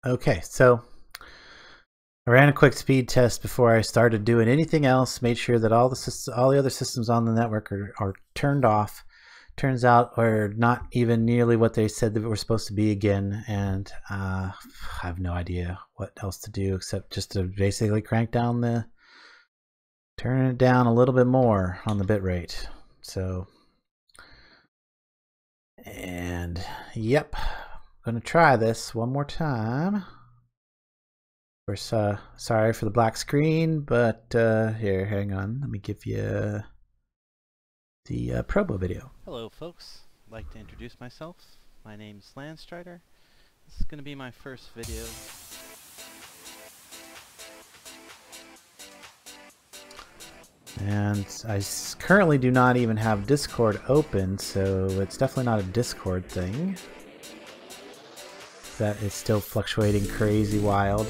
Okay, so I ran a quick speed test before I started doing anything else. Made sure that all the other systems on the network are turned off. Turns out we're not even nearly what they said that we're supposed to be again, and I have no idea what else to do except just to basically turn it down a little bit more on the bit rate. So, and yep, I'm gonna try this one more time. Of course, sorry for the black screen, but here, hang on, let me give you the promo video. Hello folks, I'd like to introduce myself. My name's Landstryder. This is going to be my first video. And I currently do not even have Discord open, so it's definitely not a Discord thing. That is still fluctuating crazy wild.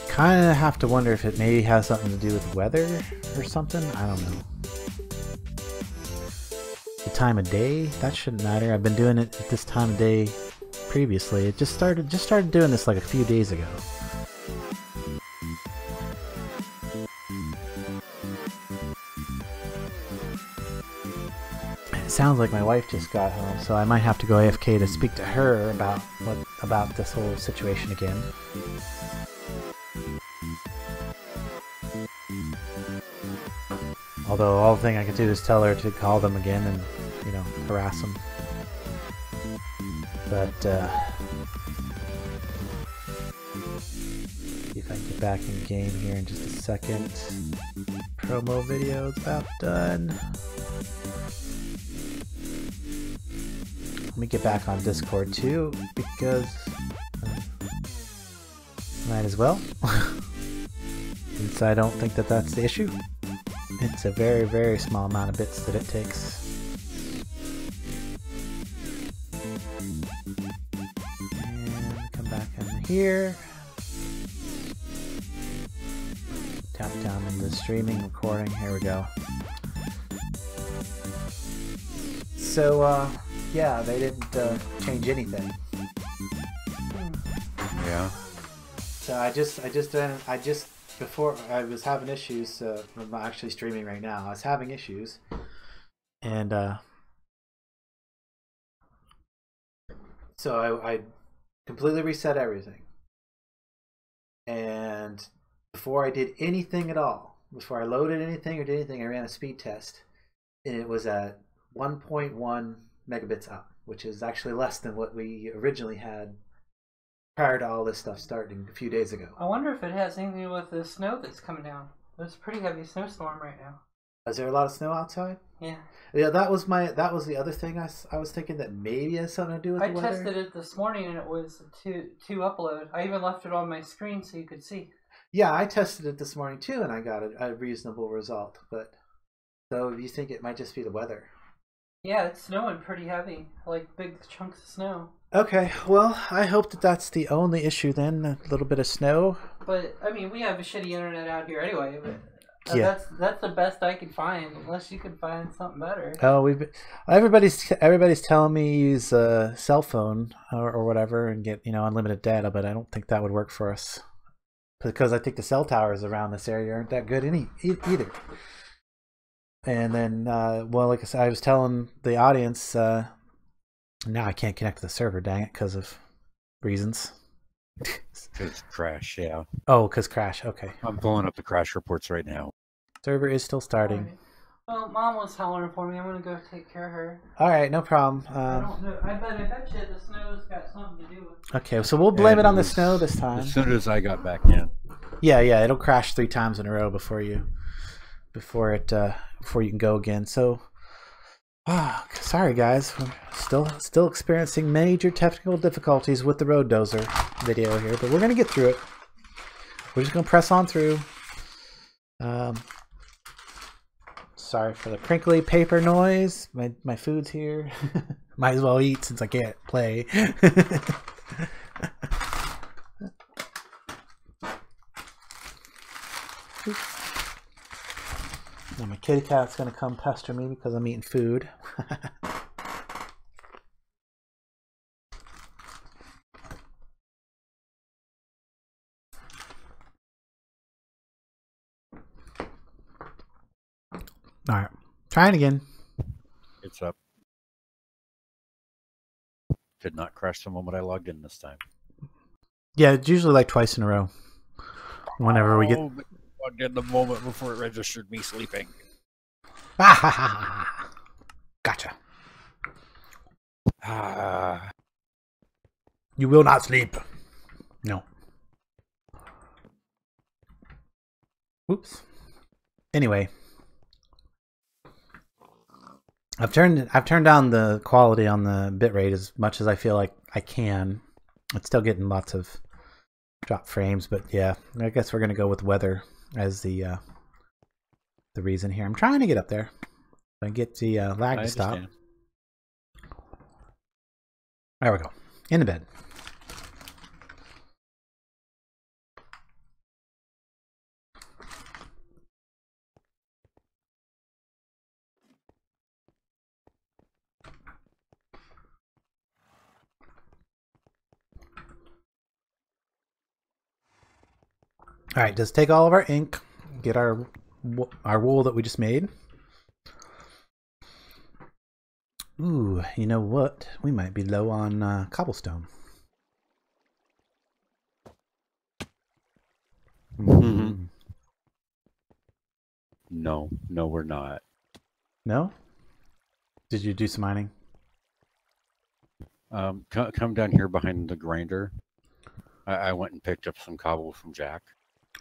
Kind of have to wonder if it maybe has something to do with weather or something. I don't know. The time of day, that shouldn't matter. I've been doing it at this time of day previously. It just started doing this like a few days ago. It sounds like my wife just got home, so I might have to go AFK to speak to her about this whole situation again. Although all the thing I could do is tell her to call them again and, you know, harass them. But, see if I can get back in game here in just a second. Promo video is about done. Let me get back on Discord too, because might as well. Since I don't think that that's the issue. It's a very, very small amount of bits that it takes. And come back in here. Tap down on the streaming recording. Here we go. So, yeah, they didn't change anything. Yeah. So before I was having issues. I'm not actually streaming right now. I was having issues, and so I completely reset everything. And before I did anything at all, before I loaded anything or did anything, I ran a speed test, and it was at 1.1 megabits up, which is actually less than what we originally had prior to all this stuff starting a few days ago. I wonder if it has anything to do with the snow that's coming down. There's a pretty heavy snowstorm right now. Is there a lot of snow outside? Yeah. Yeah, that was the other thing I was thinking that maybe it has something to do with the weather. I tested it this morning and it was two upload. I even left it on my screen so you could see. Yeah, I tested it this morning too, and I got a reasonable result. But so you think it might just be the weather? Yeah, it's snowing pretty heavy, like big chunks of snow. Okay, well, I hope that that's the only issue then, a little bit of snow. But, I mean, we have a shitty internet out here anyway, but yeah. That's the best I can find, unless you could find something better. Oh, everybody's telling me use a cell phone or whatever and get, you know, unlimited data, but I don't think that would work for us. Because I think the cell towers around this area aren't that good either. And then, well, like I said, I was telling the audience, now I can't connect to the server, dang it, because of reasons. Because crash, yeah. Oh, because crash, okay. I'm pulling up the crash reports right now. Server is still starting. Right. Well, Mom was hollering for me. I'm going to go take care of her. Alright, no problem. I don't know. I bet you the snow's got something to do with it. Okay, so we'll blame it on the snow this time. As soon as I got back in. Yeah, it'll crash 3 times in a row before you can go again. So Sorry guys, we're still experiencing major technical difficulties with the road dozer video here, but we're gonna get through it. We're just gonna press on through. Sorry for the crinkly paper noise. My food's here. Might as well eat since I can't play. Now my kitty cat's gonna come pester me because I'm eating food. Alright, trying again. It's up. Did not crash the moment I logged in this time. Yeah, it's usually like twice in a row. Whenever we get Logged in the moment before it registered me sleeping. Gotcha. Ah. You will not sleep. No. Oops. Anyway, I've turned down the quality on the bitrate as much as I feel like I can. It's still getting lots of drop frames, but yeah, I guess we're gonna go with weather as the reason here. I'm trying to get up there. I get the lag to stop. There we go. In the bed. All right, just take all of our ink, get our wool that we just made. Ooh, you know what? We might be low on cobblestone. Mm-hmm. No, we're not. No? Did you do some mining? Come down here behind the grinder. I went and picked up some cobble from Jack.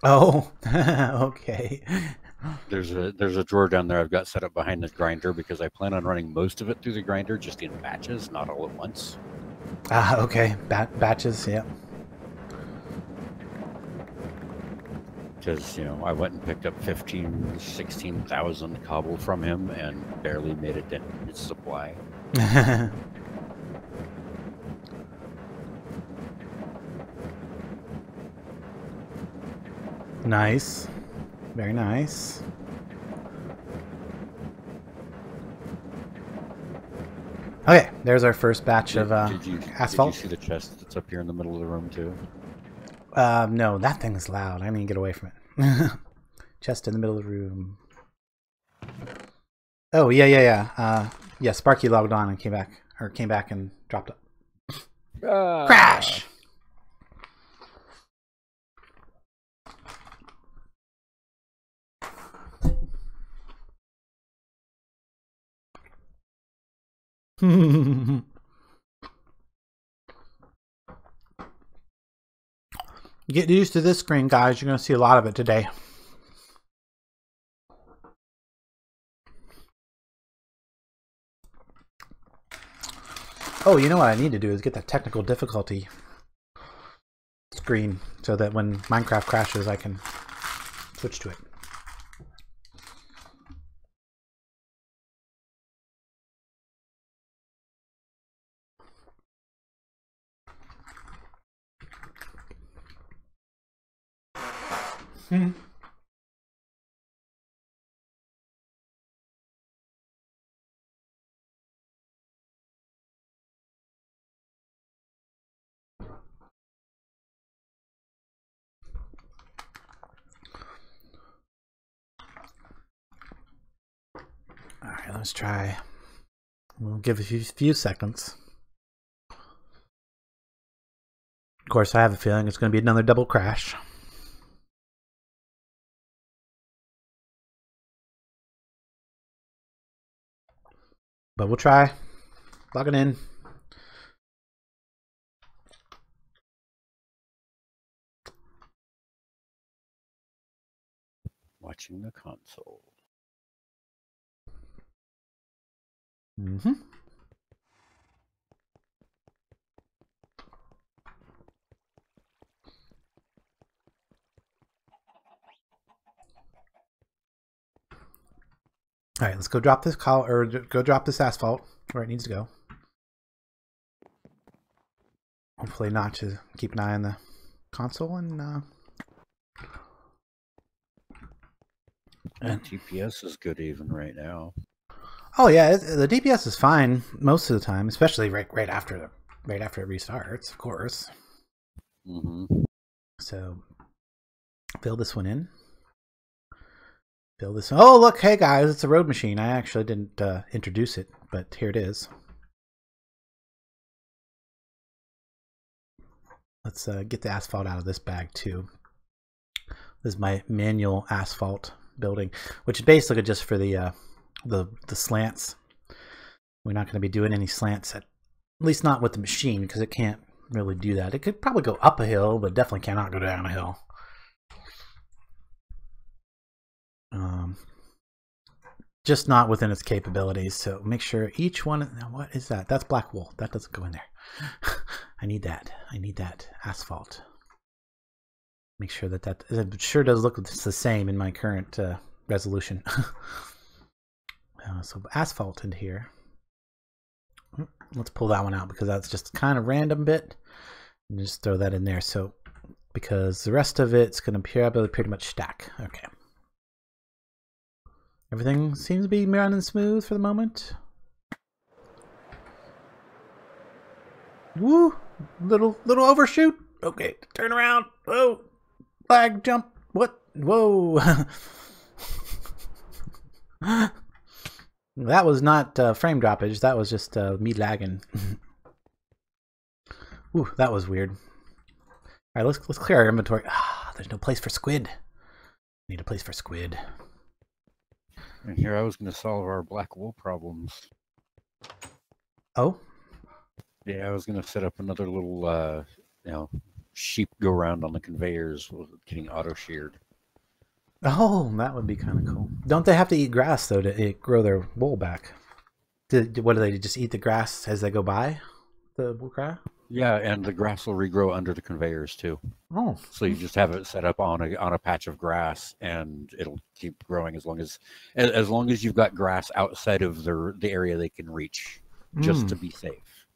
Oh, okay. There's a drawer down there I've got set up behind the grinder because I plan on running most of it through the grinder just in batches, not all at once. Ah, okay. Batches, yeah. Because, I went and picked up 16,000 cobble from him and barely made a dent in his supply. Nice. Very nice. Okay, there's our first batch of asphalt. Did you see the chest that's up here in the middle of the room, too? No, that thing is loud. I need to get away from it. Chest in the middle of the room. Oh, yeah. Yeah, Sparky logged on and came back and dropped it. Crash! Get used to this screen, guys. You're going to see a lot of it today. Oh, you know what I need to do is get that technical difficulty screen so that when Minecraft crashes, I can switch to it. All right, let's try. We'll give it a few seconds. Of course, I have a feeling it's going to be another double crash. But we'll try. Log it in. Watching the console. Mm-hmm. All right, let's go drop this go drop this asphalt where it needs to go. Hopefully not to keep an eye on the console and TPS is good even right now. oh yeah, the DPS is fine most of the time, especially right after it restarts, of course. Mm-hmm. So fill this one in. Fill this. Oh look, hey guys, it's a road machine. I actually didn't introduce it, but here it is. Let's get the asphalt out of this bag too. This is my manual asphalt building, which is basically just for the slants. We're not going to be doing any slants at least not with the machine because it can't really do that. It could probably go up a hill, but definitely cannot go down a hill. Just not within its capabilities. So make sure each one. What is that? That's black wool. That doesn't go in there. I need that. I need that asphalt. Make sure that it sure does look the same in my current resolution. So asphalt into here. Let's pull that one out because that's just kind of random bit. And just throw that in there. So because the rest of it's going to pretty much stack. Okay. Everything seems to be running smooth for the moment. Woo! Little overshoot. Okay, turn around. Whoa! Flag jump. What? Whoa! That was not frame droppage. That was just me lagging. Ooh, that was weird. All right, let's clear our inventory. Ah, there's no place for squid. Need a place for squid. And here I was going to solve our black wool problems. Oh? Yeah, I was going to set up another little, sheep go around on the conveyors getting auto-sheared. Oh, that would be kind of cool. Don't they have to eat grass, though, to grow their wool back? What do they just eat the grass as they go by? The grass? Yeah, and the grass will regrow under the conveyors, too. Oh. So you just have it set up on a patch of grass, and it'll keep growing as long as you've got grass outside of the area they can reach, just to be safe.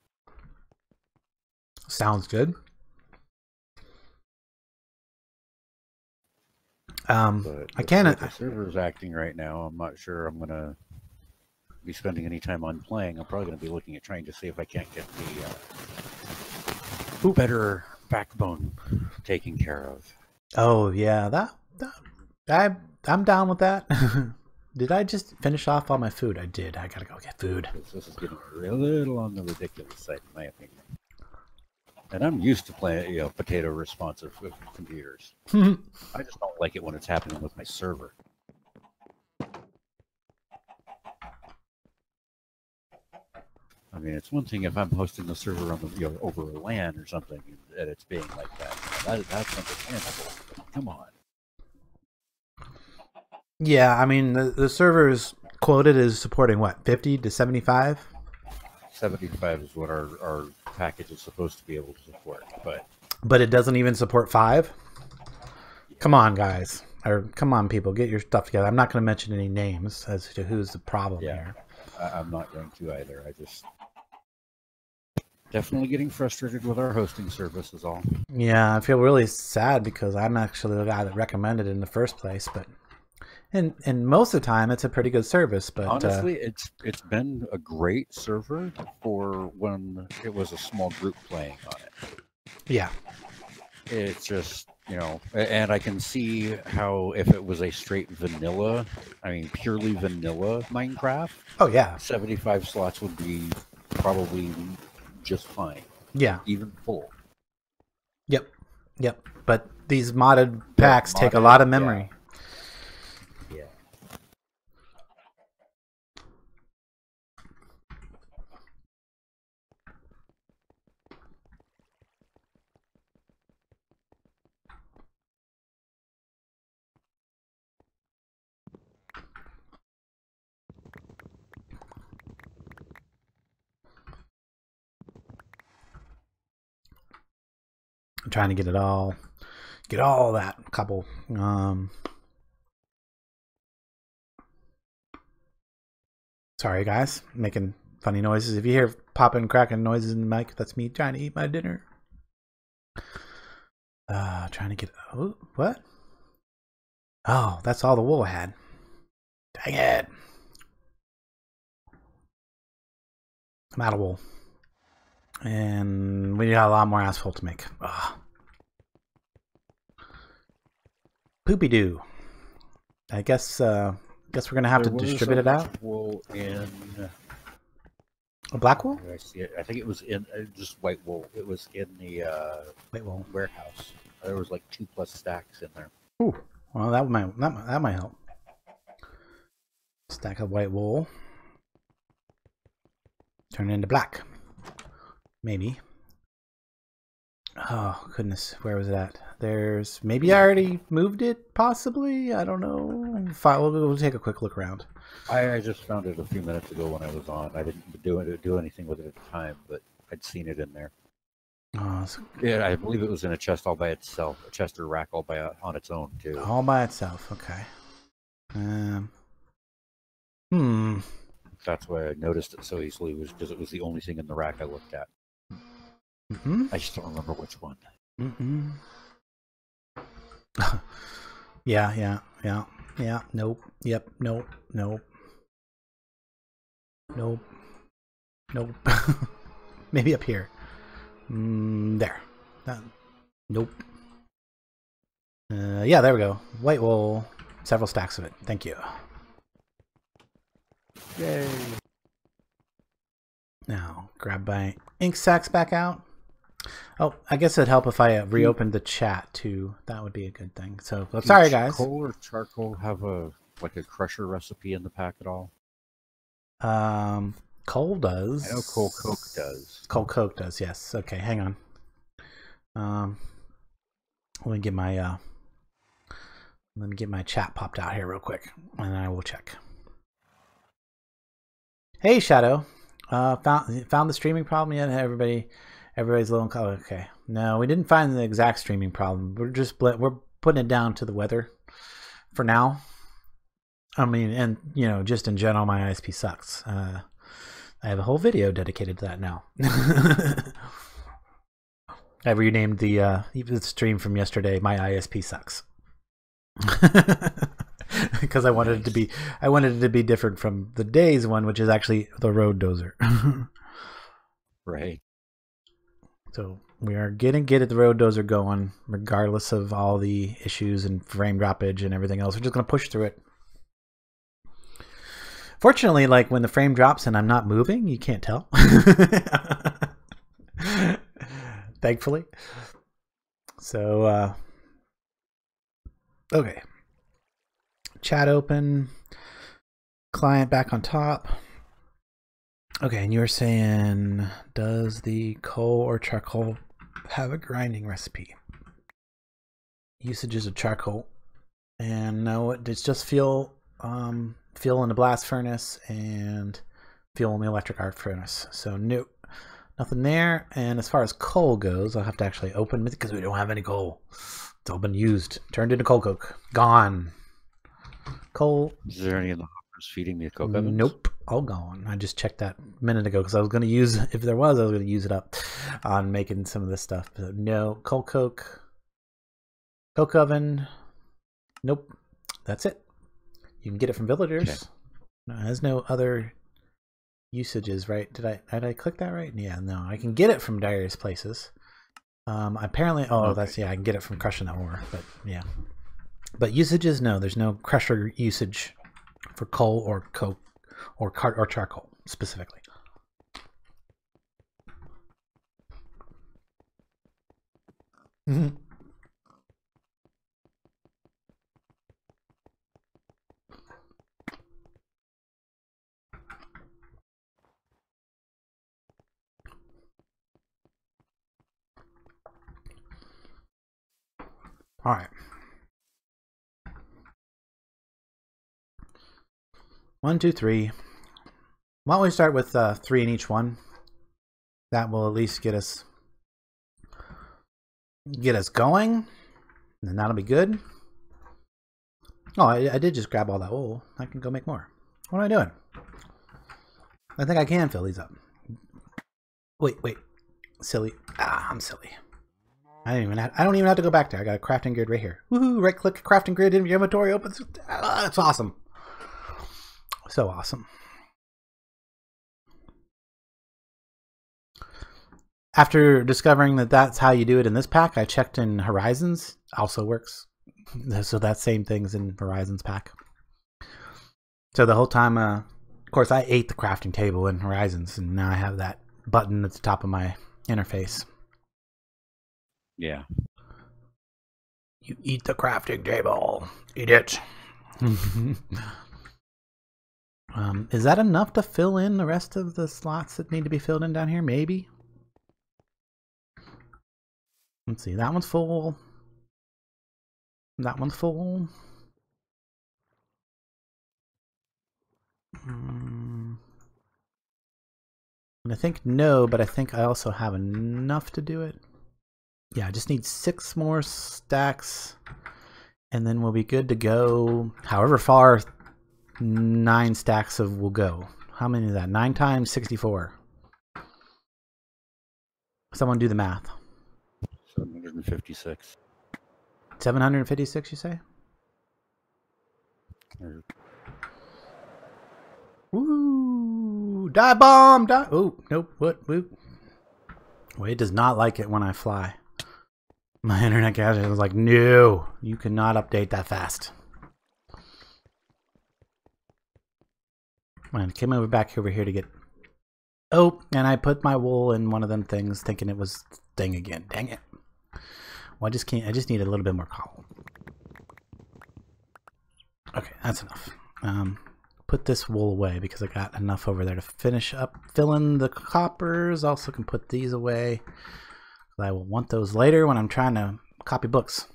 Sounds good. I can't. The server's acting right now. I'm not sure I'm gonna be spending any time on playing. I'm probably gonna be looking at trying to see if I can't get the better backbone taken care of. Oh yeah, I'm down with that. Did I just finish off all my food? I did. I gotta go get food. This is getting a little on the ridiculous side, in my opinion. And I'm used to playing, potato responsive with computers. I just don't like it when it's happening with my server. I mean, it's one thing if I'm hosting the server on the over a LAN or something, and it's being like that. That's understandable. But come on. Yeah, I mean the server is quoted as supporting what, 50 to 75? 75 is what our package is supposed to be able to support, but it doesn't even support 5. Come on, guys, or come on, people, get your stuff together. I'm not going to mention any names as to who's the problem here. I'm not going to either. I just definitely getting frustrated with our hosting service is all. Yeah, I feel really sad because I'm actually the guy that recommended it in the first place, but and most of the time it's a pretty good service. But honestly, it's been a great server for when it was a small group playing on it. Yeah, it's just and I can see how if it was a straight vanilla, purely vanilla Minecraft. Oh yeah, 75 slots would be probably just fine. Yeah, even full. Yep. But these modded packs take a lot of memory. Yeah. I'm trying to get all that couple. Sorry guys, making funny noises. If you hear popping, cracking noises in the mic, that's me trying to eat my dinner. Trying to get, oh, what? Oh, that's all the wool I had. Dang it. I'm out of wool. And we got a lot more asphalt to make. Ugh. Poopy doo. I guess we're gonna have to distribute it out. Wool in A black wool? I see it. I think it was in just white wool. It was in the White wool warehouse. There was like 2+ stacks in there. Ooh, well that might help. Stack of white wool. Turn it into black. Maybe. Oh goodness, where was it at? There's maybe I already moved it. Possibly, I don't know. We'll take a quick look around. I just found it a few minutes ago when I was on. I didn't do anything with it at the time, but I'd seen it in there. Oh, Yeah, I believe it was in a chest all by itself, a chest or rack all on its own too. all by itself. Okay. That's why I noticed it so easily, was because it was the only thing in the rack I looked at. I just don't remember which one. Yeah. Nope. Yep. Nope. Maybe up here. There. Nope. Yeah, there we go. White wool. Several stacks of it. Thank you. Yay! Now, grab my ink sacks back out. Oh, I guess it'd help if I reopened the chat too. That would be a good thing. So, sorry guys. Coal or charcoal have a crusher recipe in the pack at all? Coal does. I know coal coke does. Coal coke does, yes. Okay, hang on. Let me get my chat popped out here real quick, and I will check. Hey Shadow, found the streaming problem yet? Everybody's low in color. Okay, no, we didn't find the exact streaming problem. We're putting it down to the weather for now. I mean, and you know, just in general, my ISP sucks. I have a whole video dedicated to that now. I renamed the stream from yesterday "My ISP Sucks" because I wanted it to be different from the day's one, which is actually the road dozer. Right. So we are getting the road dozer going, regardless of all the issues and frame droppage and everything else. We're just gonna push through it. Fortunately, like when the frame drops and I'm not moving, you can't tell. Thankfully. So, okay. Chat open. Client back on top. Okay, and you were saying, does the coal or charcoal have a grinding recipe? Usages of charcoal. And no, it's just fuel in the blast furnace and fuel in the electric arc furnace. So no, nothing there. And as far as coal goes, I'll have to actually open it because we don't have any coal. It's all been used, turned into coal coke, gone. Coal. Is there any in the hoppers feeding the coke ovens? Nope, all gone. I just checked that a minute ago because I was going to use, if there was, I was going to use it up on making some of this stuff. But no, coal coke, coke oven. Nope, that's it. You can get it from villagers. Okay. No, it has no other usages, right? Did I click that right? Yeah, no, I can get it from various places. Apparently, okay. That's, yeah, I can get it from crushing the ore, but yeah. But usages, no, there's no crusher usage for coal or coke or charcoal specifically. Mm-hmm. All right. 1, 2, 3. Why don't we start with 3 in each one? That will at least get us get us going, and that'll be good. Oh, I did just grab all that wool. I can go make more. What am I doing? I think I can fill these up. Wait. Silly. I'm silly. I don't even have to go back there. I got a crafting grid right here. Woohoo! Right click, crafting grid in your inventory opens. That's awesome. So awesome. After discovering that that's how you do it in this pack, I checked in Horizons. Also works. So that same thing's in Horizons pack. So the whole time, of course, I ate the crafting table in Horizons, and now I have that button at the top of my interface. Yeah. You eat the crafting table. Eat it. Is that enough to fill in the rest of the slots that need to be filled in down here? Maybe. Let's see. That one's full. That one's full. And I think no, but I think I also have enough to do it. Yeah, I just need 6 more stacks, and then we'll be good to go. However far 9 stacks of will go. How many is that? 9 times 64. Someone do the math. 756. 756, you say? Woo! Die bomb! Die! Oh, nope. What? Whoop. Well, it does not like it when I fly. My internet gadget was like, no, you cannot update that fast. I came back over here to get... Oh, and I put my wool in one of them things thinking it was thing again. Dang it. Well, I just need a little bit more coal. Okay, that's enough. Put this wool away because I got enough over there to finish up filling the coppers. Also can put these away. I will want those later when I'm trying to copy books.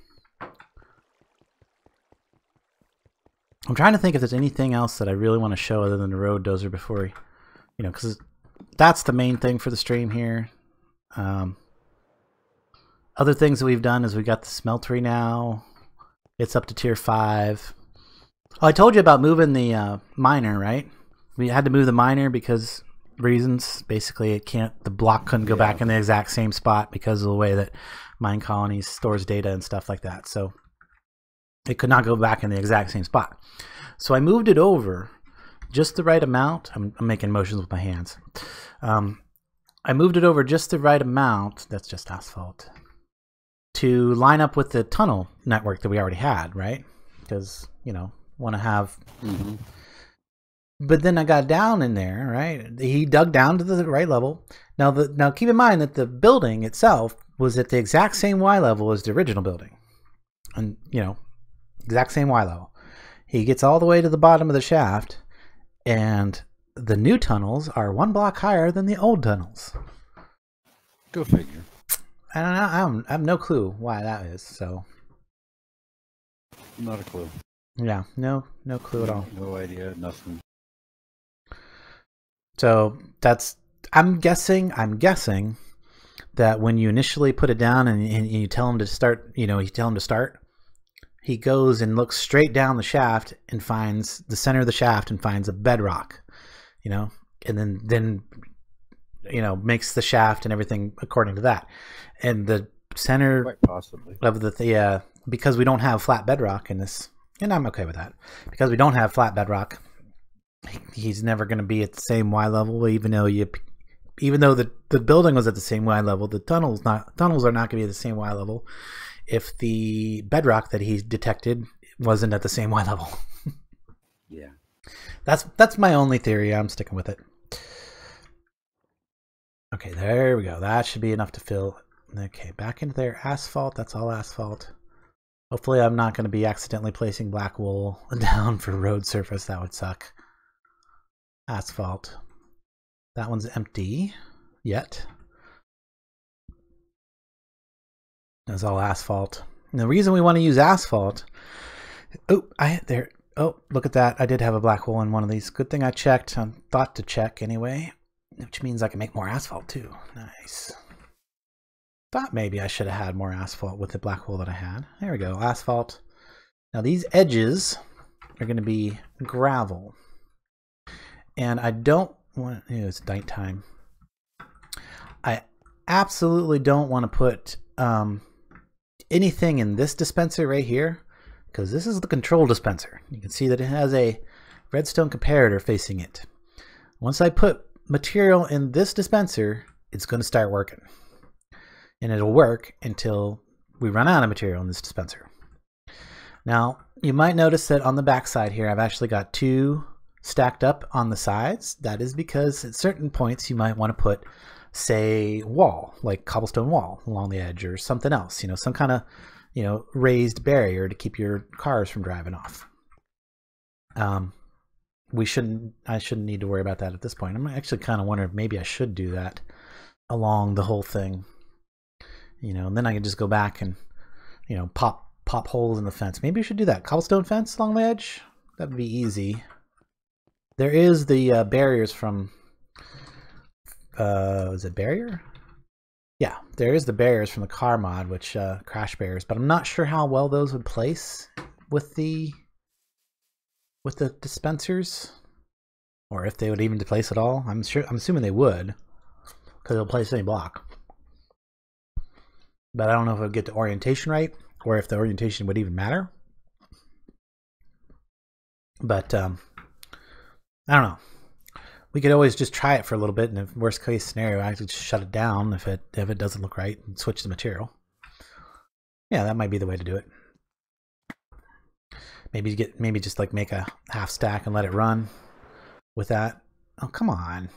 I'm trying to think if there's anything else that I really want to show other than the road dozer before, because that's the main thing for the stream here. Other things that we've done is we got the smeltery now. It's up to tier 5. Oh, I told you about moving the miner, right? We had to move the miner because reasons. Basically, the block couldn't go back in the exact same spot because of the way that Mine Colonies stores data and stuff like that. So it could not go back in the exact same spot. So I moved it over just the right amount. I'm making motions with my hands. I moved it over just the right amount. That's just asphalt. To line up with the tunnel network that we already had, right? Because, want to have... Mm-hmm. But then I got down in there, right? He dug down to the right level. Now keep in mind that the building itself was at the exact same Y level as the original building. And, exact same Y level. He gets all the way to the bottom of the shaft, and the new tunnels are 1 block higher than the old tunnels. Go figure. I don't know. I have no clue why that is, so. Not a clue. Yeah, no clue at all. No idea, nothing. So I'm guessing that when you initially put it down and you tell him to start, he goes and looks straight down the shaft and finds the center of the shaft and finds a bedrock, and then makes the shaft and everything according to that. And the center quite possibly of the because we don't have flat bedrock in this, and I'm okay with that, because we don't have flat bedrock. He's never going to be at the same Y level, even though the building was at the same Y level. The tunnels are not going to be at the same Y level if the bedrock that he detected wasn't at the same Y level. Yeah, that's my only theory. I'm sticking with it. Okay, there we go. That should be enough to fill. Okay, back into there. Asphalt. That's all asphalt. Hopefully, I'm not going to be accidentally placing black wool down for road surface. That would suck. Asphalt. That one's empty yet. That's all asphalt. And the reason we want to use asphalt... Oh, look at that. I did have a black wool in one of these. Good thing I checked. I thought to check anyway. Which means I can make more asphalt too. Nice. thought maybe I should have had more asphalt with the black wool that I had. There we go, asphalt. Now these edges are going to be gravel. And I don't want... it's nighttime. I absolutely don't want to put anything in this dispenser right here, because this is the control dispenser. You can see that it has a redstone comparator facing it. Once I put material in this dispenser, it's going to start working. And it'll work until we run out of material in this dispenser. Now, you might notice that on the back side here, I've actually got 2 stacked up on the sides. That is because at certain points you might want to put, say, wall, like cobblestone wall along the edge or something else, you know, some kind of, you know, raised barrier to keep your cars from driving off. I shouldn't need to worry about that at this point. I'm actually kind of wondering if maybe I should do that along the whole thing, you know, and then I can just go back and, you know, pop holes in the fence. Maybe I should do that. Cobblestone fence along the edge. That would be easy. There is the barriers from, is it barrier? Yeah, there is the barriers from the car mod, which crash barriers, but I'm not sure how well those would place with the dispensers, or if they would even place at all. I'm assuming they would, because they'll place any block. But I don't know if it would get the orientation right, or if the orientation would even matter. But I don't know. We could always just try it for a little bit, and if worst case scenario, I could just shut it down if it doesn't look right and switch the material. Yeah, that might be the way to do it. Maybe just like make a half stack and let it run with that. Oh, come on.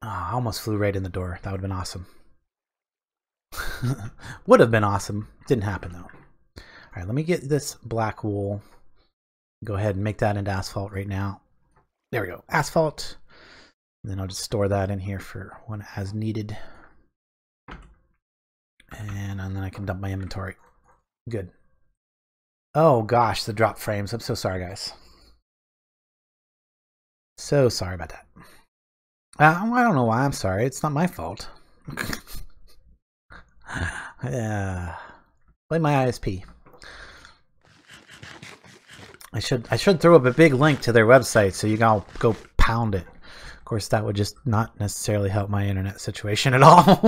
Oh, I almost flew right in the door. That would have been awesome. Would have been awesome. Didn't happen though. All right, let me get this black wool. Go ahead and make that into asphalt right now. There we go, asphalt. And then I'll just store that in here for when as needed. And then I can dump my inventory. Good. Oh gosh, the drop frames. I'm so sorry, guys. So sorry about that. I don't know why I'm sorry. It's not my fault. Blame my ISP. I should throw up a big link to their website so you can all go pound it. Of course, that would just not necessarily help my internet situation at all.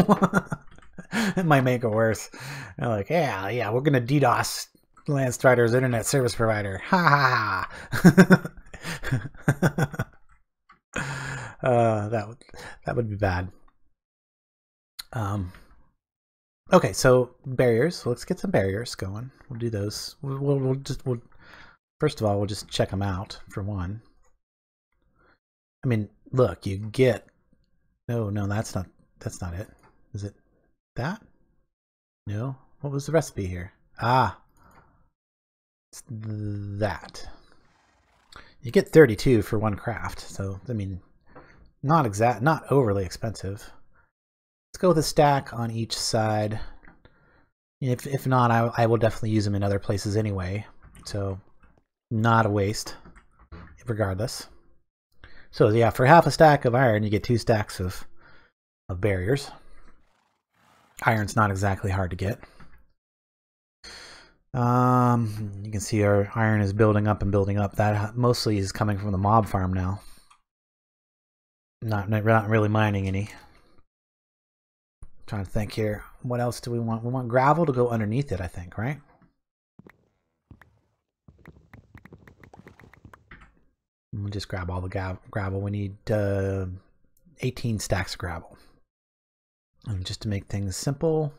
It might make it worse. They're like, yeah, we're gonna DDoS Landstryder's internet service provider. Ha ha ha. That would be bad. Okay, so barriers. So let's get some barriers going. We'll do those. We'll first of all, we'll just check them out for one. I mean, look, you get. No, that's not it. Is it that? No. What was the recipe here? Ah, it's that. You get 32 for one craft. So I mean, not overly expensive. Let's go with a stack on each side. If not, I will definitely use them in other places anyway. So not a waste, regardless. So yeah, for half a stack of iron, you get 2 stacks of barriers. Iron's not exactly hard to get. You can see our iron is building up and building up. That mostly is coming from the mob farm now. Not really mining any. Trying to think here. What else do we want? We want gravel to go underneath it, I think, right? We'll just grab all the gravel. We need 18 stacks of gravel. And just to make things simple,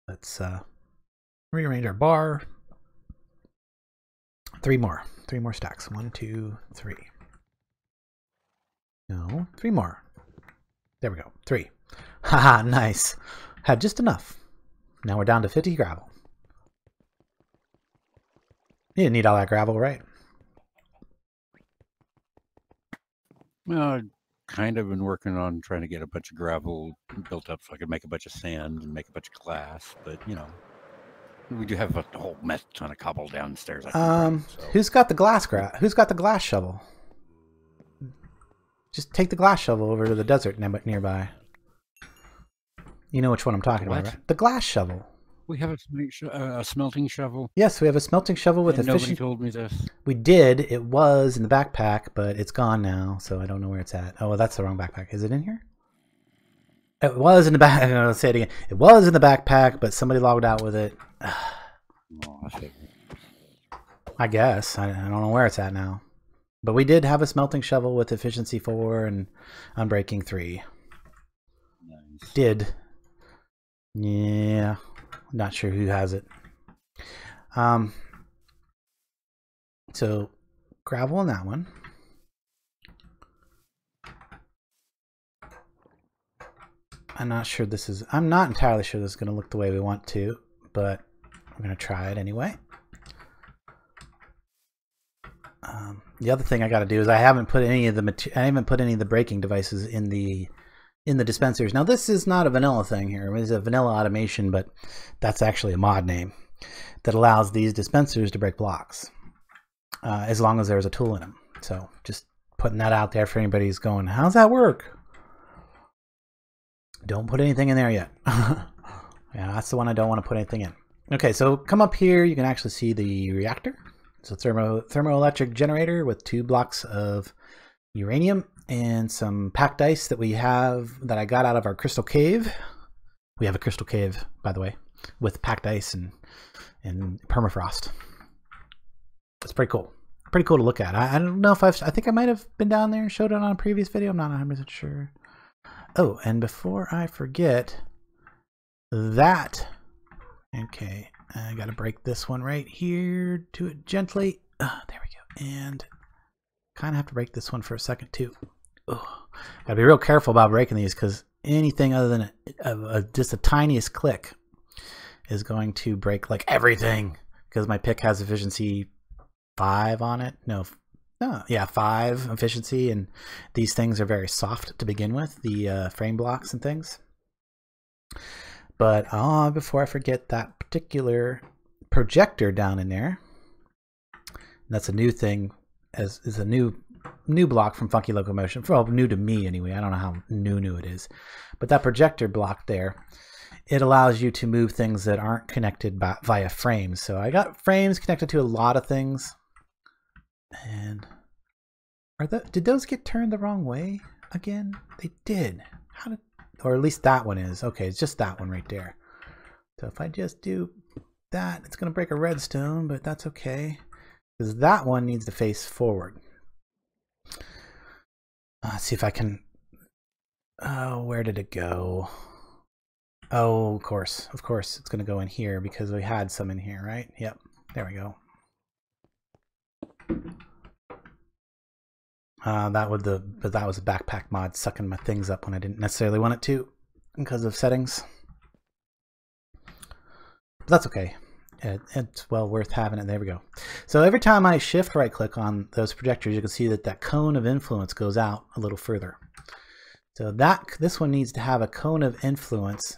let's rearrange our bar. 3 more stacks. 1, 2, 3. No, 3 more. There we go. 3. Haha, nice. Had just enough. Now we're down to 50 gravel. You didn't need all that gravel, right? Well, I've kind of been working on trying to get a bunch of gravel built up so I could make a bunch of sand and make a bunch of glass, but you know, we do have a whole mess ton of cobble downstairs. Who's got the glass shovel? Just take the glass shovel over to the desert nearby. You know which one I'm talking about, right? The glass shovel. We have a smelting shovel. Yes, we have a smelting shovel with Nobody told me this. We did. It was in the backpack, but it's gone now, so I don't know where it's at. Oh, well, that's the wrong backpack. Is it in here? It was in the back. I'll say it again. It was in the backpack, but somebody logged out with it. I guess. I don't know where it's at now. But we did have a smelting shovel with efficiency 4 and unbreaking 3. Nice. Did. Yeah. Not sure who has it. So gravel on that one. I'm not entirely sure this is going to look the way we want to, but I'm going to try it anyway. The other thing I got to do is I haven't put any of the braking devices in the dispensers. Now this is not a vanilla thing here. It's a vanilla automation, but that's actually a mod name that allows these dispensers to break blocks as long as there's a tool in them. So just putting that out there for anybody who's going, how's that work? Don't put anything in there yet. Yeah, that's the one I don't want to put anything in. Okay, so come up here. You can actually see the reactor. It's a thermoelectric generator with 2 blocks of uranium and some packed ice that I got out of our crystal cave. We have a crystal cave, by the way, with packed ice and permafrost. It's pretty cool. Pretty cool to look at. I don't know if I think I might have been down there and showed it on a previous video. I'm not 100% sure. Oh, and before I forget that, okay, I got to break this one right here. Do it gently. There we go. And kind of have to break this one for a second too. Gotta be real careful about breaking these because anything other than just the tiniest click is going to break like everything, because my pick has efficiency 5 on it. Yeah, 5 efficiency, and these things are very soft to begin with, the frame blocks and things. But before I forget, that particular projector down in there, that's a new thing, is a new block from Funky Locomotion. Well, new to me anyway. I don't know how new it is. But that projector block there, it allows you to move things that aren't connected via frames. So I got frames connected to a lot of things. And did those get turned the wrong way again? They did. Or at least that one is. Okay, it's just that one right there. So if I just do that, it's going to break a redstone, but that's okay, because that one needs to face forward. Let's see if I can... Oh, where did it go? Oh, of course. Of course, it's going to go in here because we had some in here, right? Yep. There we go. That was a backpack mod sucking my things up when I didn't necessarily want it to because of settings. But that's okay. It's well worth having it. There we go. So every time I shift right click on those projectors, you can see that cone of influence goes out a little further. So this one needs to have a cone of influence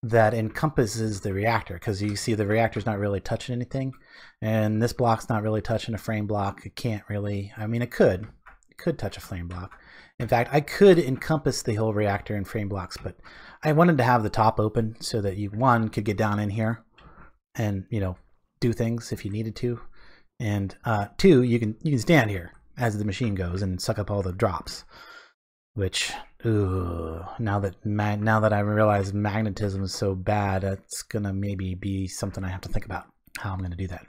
that encompasses the reactor, because you see the reactor's not really touching anything, and this block's not really touching a frame block. It can't really, I mean, it could touch a flame block. In fact, I could encompass the whole reactor in frame blocks, but I wanted to have the top open so that you, one, could get down in here and, you know, do things if you needed to, and 2, you can stand here as the machine goes and suck up all the drops. Which, ooh, now that I realize magnetism is so bad, it's gonna maybe be something I have to think about how I'm gonna do that.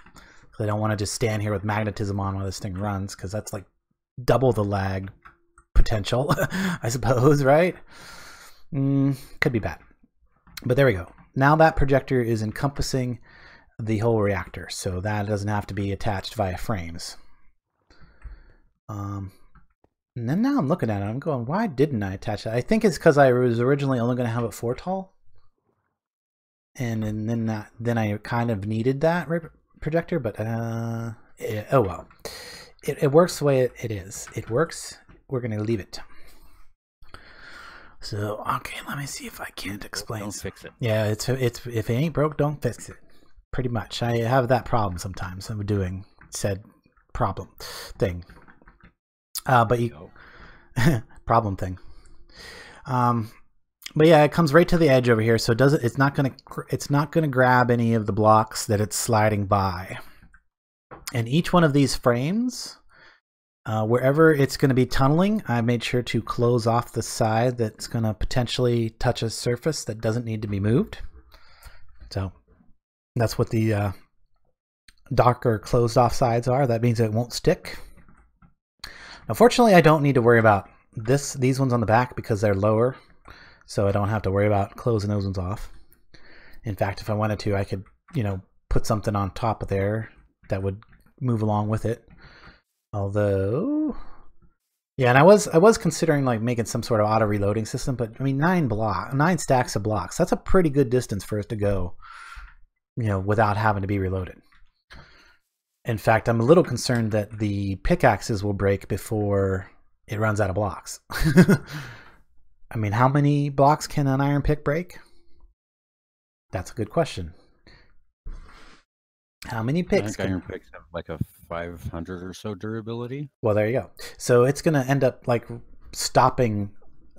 I don't want to just stand here with magnetism on while this thing runs, because that's like double the lag potential, I suppose, right? Could be bad. But there we go. Now that projector is encompassing the whole reactor, so that doesn't have to be attached via frames. And then now I'm looking at it, I'm going, why didn't I attach that? I think it's because I was originally only going to have it 4 tall. And then I kind of needed that projector, but oh well. It works the way it is. It works. We're going to leave it. So, okay, let me see if I can't explain. Don't fix it. Yeah, it's if it ain't broke, don't fix it. Pretty much. I have that problem sometimes. I'm doing said problem thing. But problem thing. But yeah, it comes right to the edge over here, so it doesn't. It's not gonna grab any of the blocks that it's sliding by. And each one of these frames, wherever it's going to be tunneling, I made sure to close off the side that's going to potentially touch a surface that doesn't need to be moved. So that's what the darker closed off sides are. That means it won't stick. Now, fortunately, I don't need to worry about these ones on the back because they're lower, so I don't have to worry about closing those ones off. In fact, if I wanted to, I could, put something on top of there that would move along with it. Although, yeah, and I was considering like making some sort of auto reloading system, but I mean 9 stacks of blocks. That's a pretty good distance for it to go, without having to be reloaded. In fact, I'm a little concerned that the pickaxes will break before it runs out of blocks. I mean, how many blocks can an iron pick break? That's a good question. How many picks? I think iron picks have like a 500 or so durability. Well, there you go. So it's going to end up like stopping.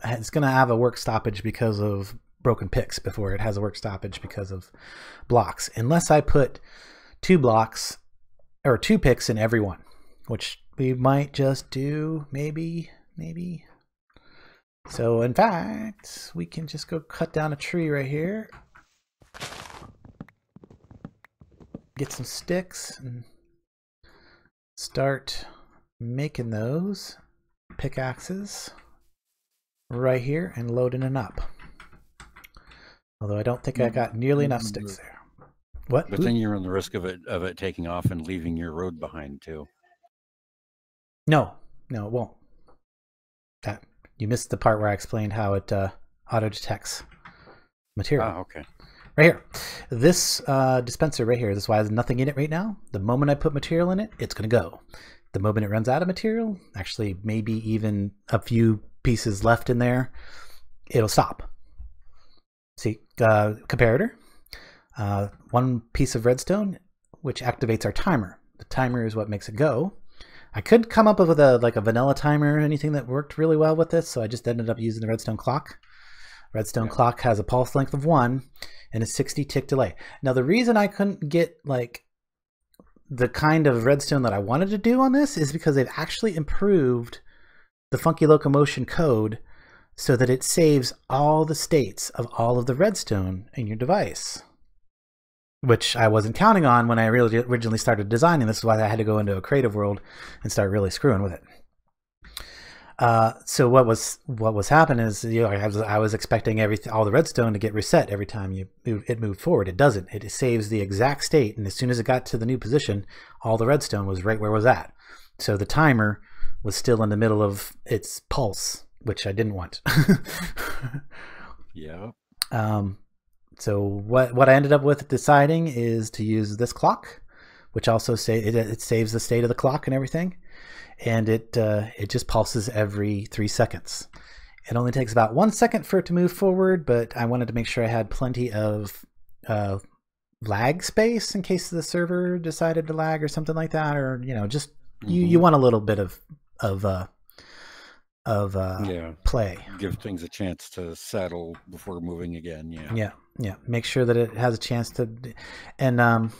It's going to have a work stoppage because of broken picks before it has a work stoppage because of blocks. Unless I put 2 blocks or 2 picks in every one, which we might just do maybe. So in fact, we can just go cut down a tree right here. Get some sticks and start making those pickaxes right here and loading it up. Although I don't think I got nearly enough sticks there. What? But then you run the risk of it taking off and leaving your road behind too. No, it won't. You missed the part where I explained how it auto detects material. Oh, okay. Right here, this dispenser right here, this is why there's nothing in it right now. The moment I put material in it, it's going to go. The moment it runs out of material, actually maybe even a few pieces left in there, it'll stop. See, comparator, 1 piece of redstone, which activates our timer. The timer is what makes it go. I could come up with a vanilla timer or anything that worked really well with this, so I just ended up using the redstone clock. Redstone clock has a pulse length of 1 and a 60 tick delay. Now the reason I couldn't get like the kind of redstone that I wanted to do on this is because they've actually improved the Funky Locomotion code so that it saves all the states of all of the redstone in your device, which I wasn't counting on when I really originally started designing. This is why I had to go into a creative world and start really screwing with it. So what was happening is, I was expecting all the redstone to get reset every time it moved forward. It doesn't. It saves the exact state, and as soon as it got to the new position, all the redstone was right where it was at. So the timer was still in the middle of its pulse, which I didn't want. Yeah. So what I ended up with deciding is to use this clock, which also it saves the state of the clock and everything. And it just pulses every 3 seconds. It only takes about 1 second for it to move forward, but I wanted to make sure I had plenty of lag space in case the server decided to lag or something like that, or just you want a little bit of play. Give things a chance to settle before moving again. Yeah. Make sure that it has a chance to, and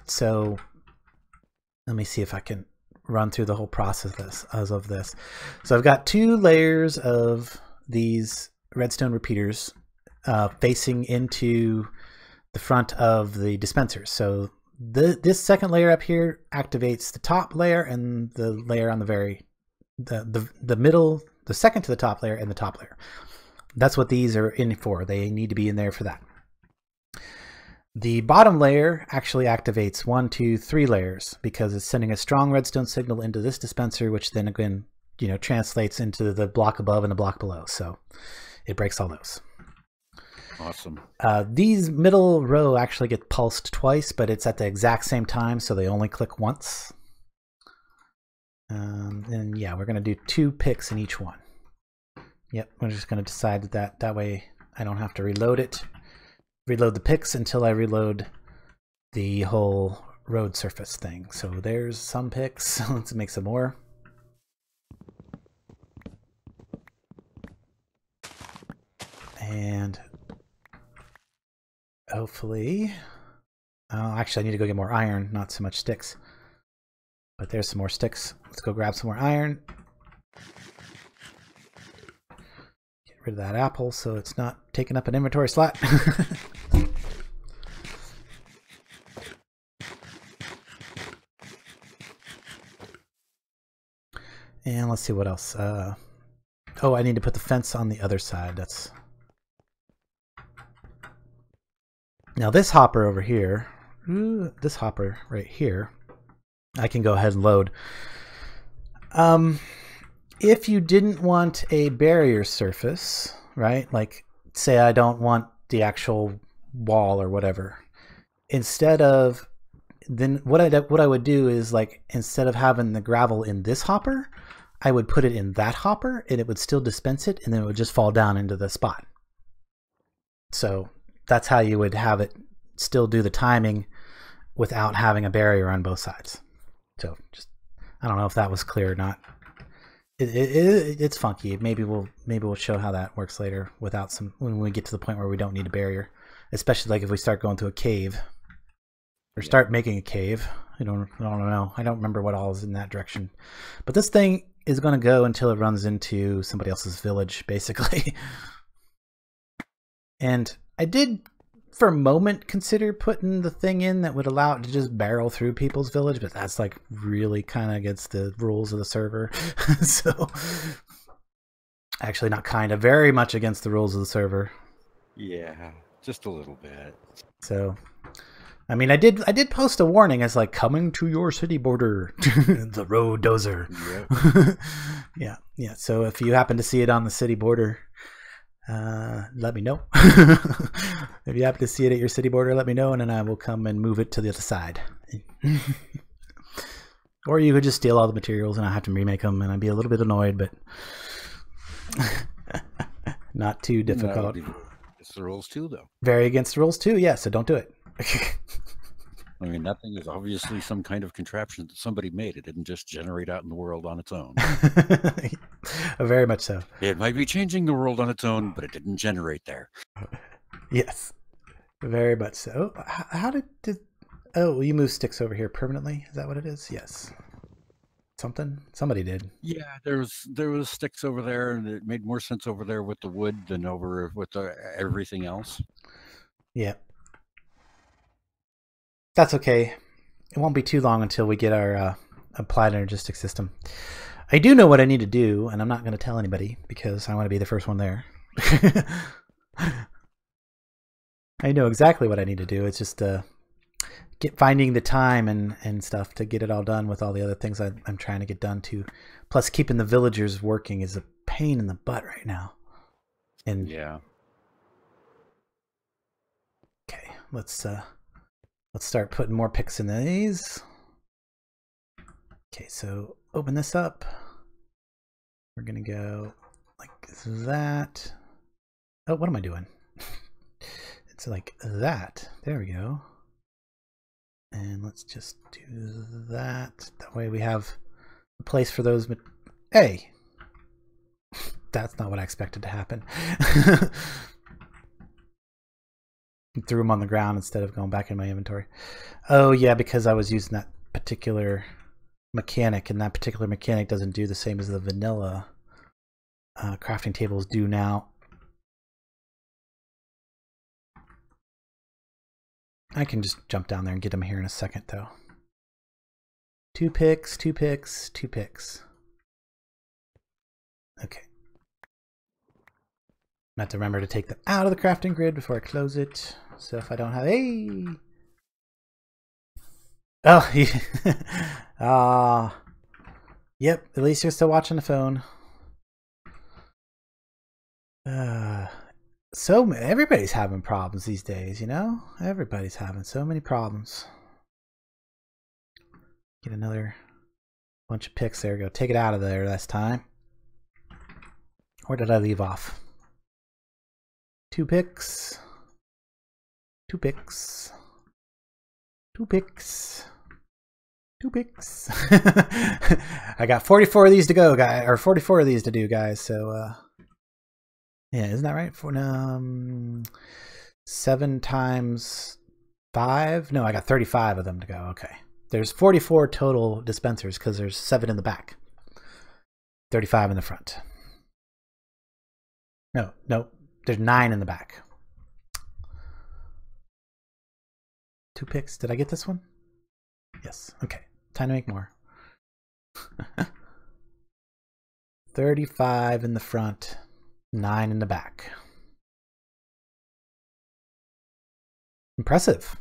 so let me see if I can run through the whole process of this. So I've got 2 layers of these redstone repeaters facing into the front of the dispensers. So this second layer up here activates the top layer and the layer on the middle, the second to the top layer and the top layer. That's what these are in for. They need to be in there for that. The bottom layer actually activates 1, 2, 3 layers because it's sending a strong redstone signal into this dispenser, which then again, translates into the block above and the block below. So it breaks all those. Awesome. These middle row actually get pulsed twice, but it's at the exact same time, so they only click once. And yeah, we're going to do 2 picks in each one. Yep, we're just going to decide that way I don't have to reload the picks until I reload the whole road surface thing. So there's some picks. Let's make some more. And hopefully... actually, I need to go get more iron, not so much sticks. But there's some more sticks. Let's go grab some more iron. Get rid of that apple so it's not taking up an inventory slot. And let's see what else. Oh, I need to put the fence on the other side. That's... Now this hopper over here, this hopper right here, I can go ahead and load. If you didn't want a barrier surface, right? Like, say I don't want the actual wall or whatever. Instead of, then what I would do is, like, instead of having the gravel in this hopper, I would put it in that hopper and it would still dispense it, and then it would just fall down into the spot. So that's how you would have it still do the timing without having a barrier on both sides. So just, I don't know if that was clear or not. It's funky. Maybe we'll show how that works later without some, when we get to the point where we don't need a barrier, especially like if we start going to a cave or start making a cave. I don't know. I don't remember what all is in that direction, but this thing is going to go until it runs into somebody else's village, basically. And I did, for a moment, consider putting the thing in that would allow it to just barrel through people's village, but that's like really kind of against the rules of the server. So, actually not kind of, very much against the rules of the server. Yeah, just a little bit. So, I mean, I did post a warning as like, coming to your city border, the road dozer. Yep. Yeah. So if you happen to see it on the city border, let me know. If you happen to see it at your city border, let me know, and then I will come and move it to the other side. Or you could just steal all the materials and I have to remake them, and I'd be a little bit annoyed, but not too difficult. It's the rules too, though. Very against the rules too, yeah, so don't do it. I mean, that thing is obviously some kind of contraption that somebody made. It didn't just generate out in the world on its own. Very much so. It might be changing the world on its own, but it didn't generate there. Yes, very much so. How did oh, you move sticks over here permanently? Is that what it is? Yes. Somebody did. Yeah, there was sticks over there, and it made more sense over there with the wood than over with everything else. Yeah. That's okay. It won't be too long until we get our applied energistic system. I do know what I need to do, and I'm not going to tell anybody because I want to be the first one there. I know exactly what I need to do. It's just finding the time and stuff to get it all done with all the other things I'm trying to get done too. Plus, keeping the villagers working is a pain in the butt right now. And yeah. Okay, let's start putting more picks in these. Okay, so open this up. We're gonna go like that. Oh, what am I doing? It's like that. There we go. And let's just do that. That way we have a place for those. Hey! That's not what I expected to happen. Threw them on the ground instead of going back in my inventory. Oh yeah, because I was using that particular mechanic, and that particular mechanic doesn't do the same as the vanilla crafting tables do now. I can just jump down there and get them here in a second though. 2 picks, 2 picks, 2 picks. Okay. I have to remember to take them out of the crafting grid before I close it. So if I don't have oh, yep. At least you're still watching the phone. So everybody's having problems these days, you know. Everybody's having so many problems. Get another bunch of picks. There we go. Take it out of there this time. Where did I leave off? 2 picks. 2 picks. 2 picks. 2 picks. I got 44 of these to go, guys, or 44 of these to do, guys. So, Yeah, isn't that right? 7 times 5? No, I got 35 of them to go. Okay. There's 44 total dispensers because there's 7 in the back. 35 in the front. No, there's 9 in the back. 2 picks. Did I get this one? Yes. Okay. Time to make more. 35 in the front, 9 in the back. Impressive.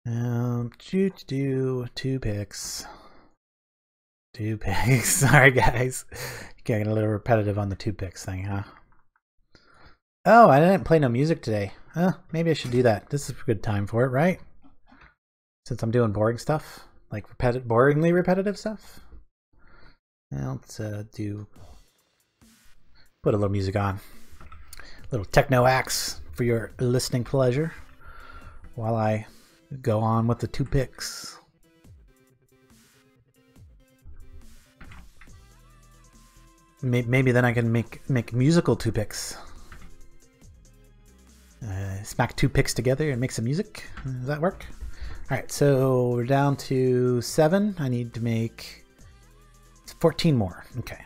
Two picks. 2 picks. Sorry, guys. Getting a little repetitive on the 2 picks thing, huh? Oh, I didn't play no music today. Maybe I should do that. This is a good time for it, right? Since I'm doing boring stuff, like boringly repetitive stuff. Now let's put a little music on. A little techno axe for your listening pleasure while I go on with the 2 picks. Maybe then I can make musical 2 picks. Smack 2 picks together and make some music. Does that work? All right, so we're down to 7. I need to make 14 more. Okay.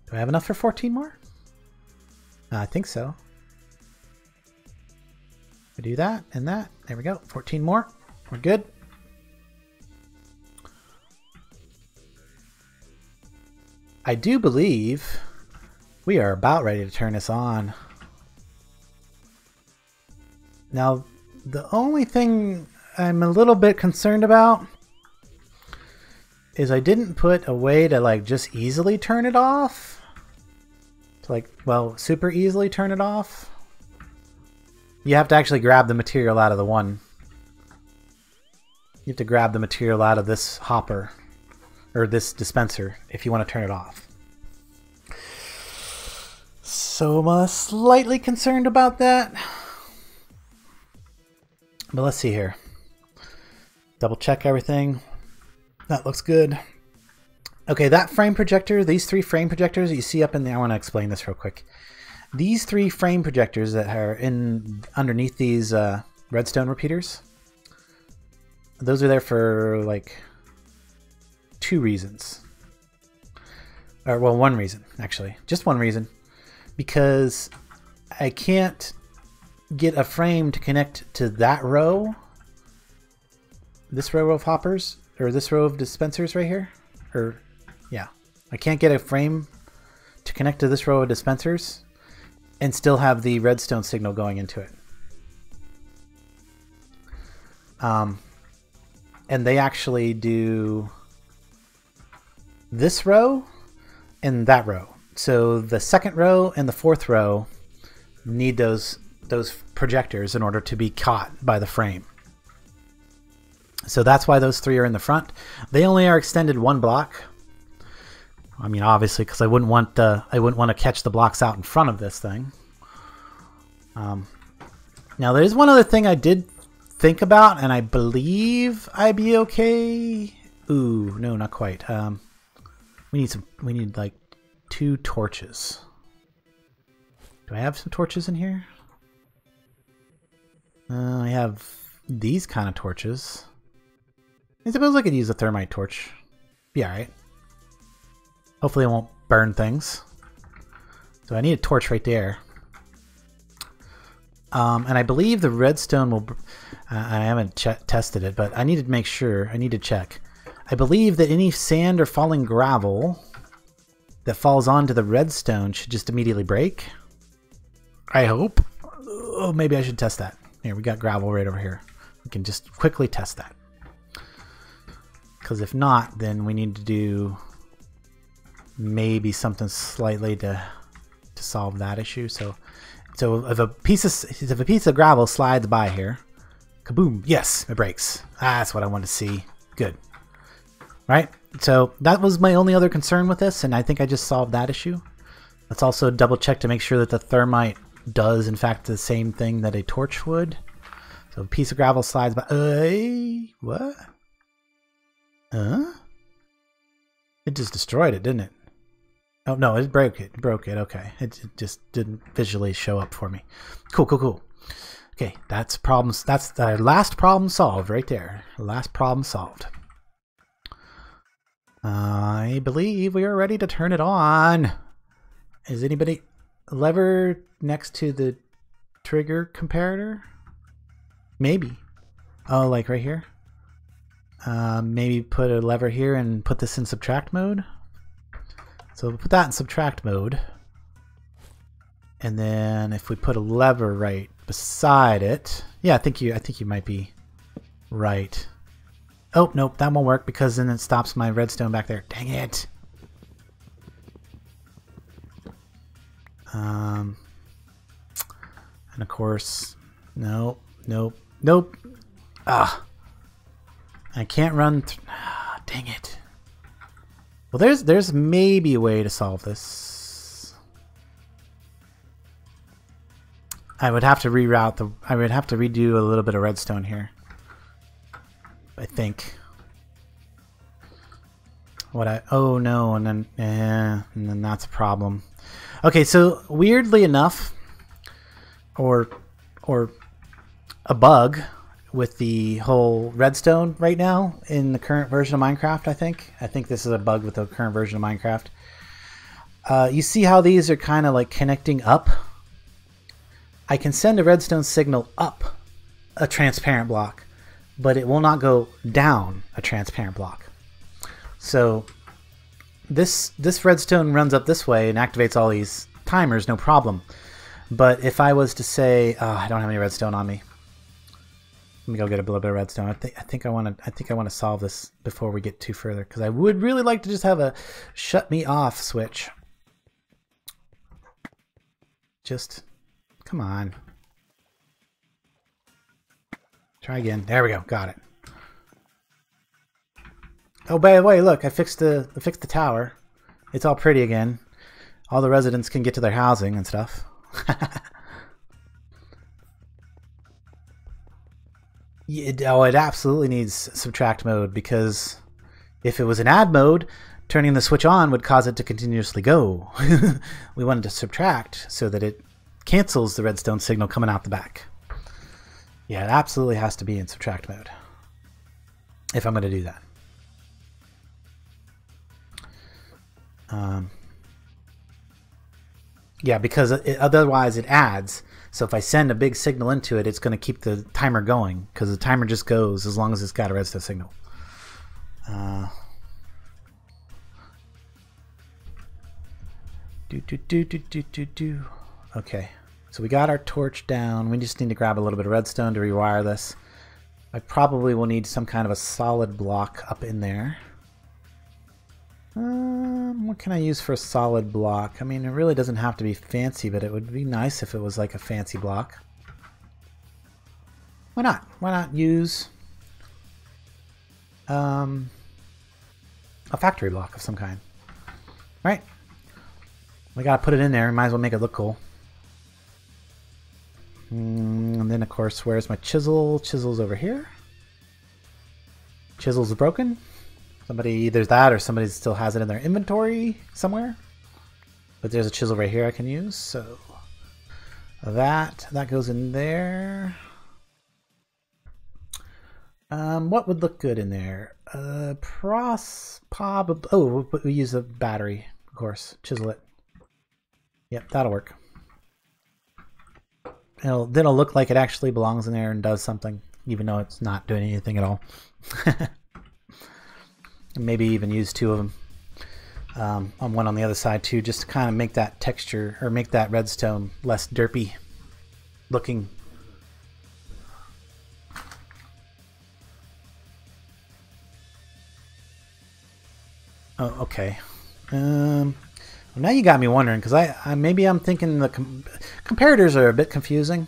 Do I have enough for 14 more? I think so. I do that and that. There we go. 14 more. We're good. I do believe we are about ready to turn this on. Now, the only thing I'm a little bit concerned about is I didn't put a way to like just easily turn it off. To like, well, super easily turn it off. You have to actually grab the material out of the one. You have to grab the material out of this hopper or this dispenser if you want to turn it off. So I'm slightly concerned about that. But let's see here. Double check everything. That looks good. Okay, that frame projector, these 3 frame projectors that you see up in there, I want to explain this real quick. These 3 frame projectors that are underneath these redstone repeaters, those are there for like 2 reasons. Or well, 1 reason actually. Just 1 reason. Because I can't get a frame to connect to that row, this row of hoppers, or this row of dispensers right here, or yeah, I can't get a frame to connect to this row of dispensers and still have the redstone signal going into it. And they actually do this row and that row. So the 2nd row and the 4th row need those projectors in order to be caught by the frame. So that's why those 3 are in the front. They only are extended 1 block. I mean, obviously, because I wouldn't want to catch the blocks out in front of this thing. Now, there's one other thing I did think about, and I believe I'd be okay. Ooh, no, not quite. We need like 2 torches. Do I have some torches in here? I have these kind of torches. I suppose I could use a thermite torch. Be alright. Hopefully it won't burn things. So I need a torch right there. And I believe the redstone will... I haven't tested it, but I need to make sure. I need to check. I believe that any sand or falling gravel that falls onto the redstone should just immediately break. I hope. Oh, maybe I should test that. Here, we got gravel right over here. We can just quickly test that. Because if not, then we need to do maybe something slightly to solve that issue. So if a piece of gravel slides by here, kaboom! Yes, it breaks. That's what I want to see. Good. Right. So that was my only other concern with this, and I think I just solved that issue. Let's also double check to make sure that the thermite does in fact the same thing that a torch would. So a piece of gravel slides by. What? Huh? It just destroyed it, didn't it? Oh, no, it broke it. It broke it. Okay. It just didn't visually show up for me. Cool, cool, cool. Okay, that's problems. That's the last problem solved right there. Last problem solved. I believe we are ready to turn it on. Is anybody lever next to the trigger comparator? Maybe. Oh, like right here? Maybe put a lever here and put this in subtract mode. So we'll put that in subtract mode. And then if we put a lever right beside it, yeah, I think you might be right. Oh, nope, that won't work because then it stops my redstone back there. Dang it. And of course, nope. Ah. I can't run. Dang it. Well, there's maybe a way to solve this. I would have to reroute the. I would have to redo a little bit of redstone here. I think. Oh no, and then that's a problem. Okay, so weirdly enough, or a bug with the whole redstone right now in the current version of Minecraft, I think this is a bug with the current version of Minecraft. You see how these are kind of like connecting up? I can send a redstone signal up a transparent block, but it will not go down a transparent block. So this redstone runs up this way and activates all these timers, no problem. But if I was to say, I don't have any redstone on me. Let me go get a little bit of redstone. I think I want to solve this before we get too further, because I would really like to just have a shut me off switch. Just come on. Try again. There we go. Got it. Oh, by the way, look, I fixed the tower. It's all pretty again. All the residents can get to their housing and stuff. It absolutely needs subtract mode, because if it was in add mode, turning the switch on would cause it to continuously go. We wanted to subtract so that it cancels the redstone signal coming out the back. Yeah, it absolutely has to be in subtract mode if I'm going to do that. Yeah, because otherwise it adds. So if I send a big signal into it, it's going to keep the timer going, because the timer just goes as long as it's got a redstone signal. Okay, so we got our torch down. We just need to grab a little bit of redstone to rewire this. I probably will need some kind of a solid block up in there. What can I use for a solid block? I mean, it really doesn't have to be fancy, but it would be nice if it was like a fancy block. Why not? Why not use a factory block of some kind? Right? We gotta put it in there. Might as well make it look cool. And then, of course, where's my chisel? Chisel's over here. Chisel's broken. Somebody, either that or somebody still has it in their inventory somewhere. But there's a chisel right here I can use. So that goes in there. What would look good in there? Oh, we use a battery, of course. Chisel it. Yep, that'll work. Then it'll look like it actually belongs in there and does something, even though it's not doing anything at all. And maybe even use two of them on one on the other side too, just to kind of make that texture, or make that redstone less derpy looking. Oh, okay. Well, now you got me wondering, because maybe I'm thinking the comparators are a bit confusing.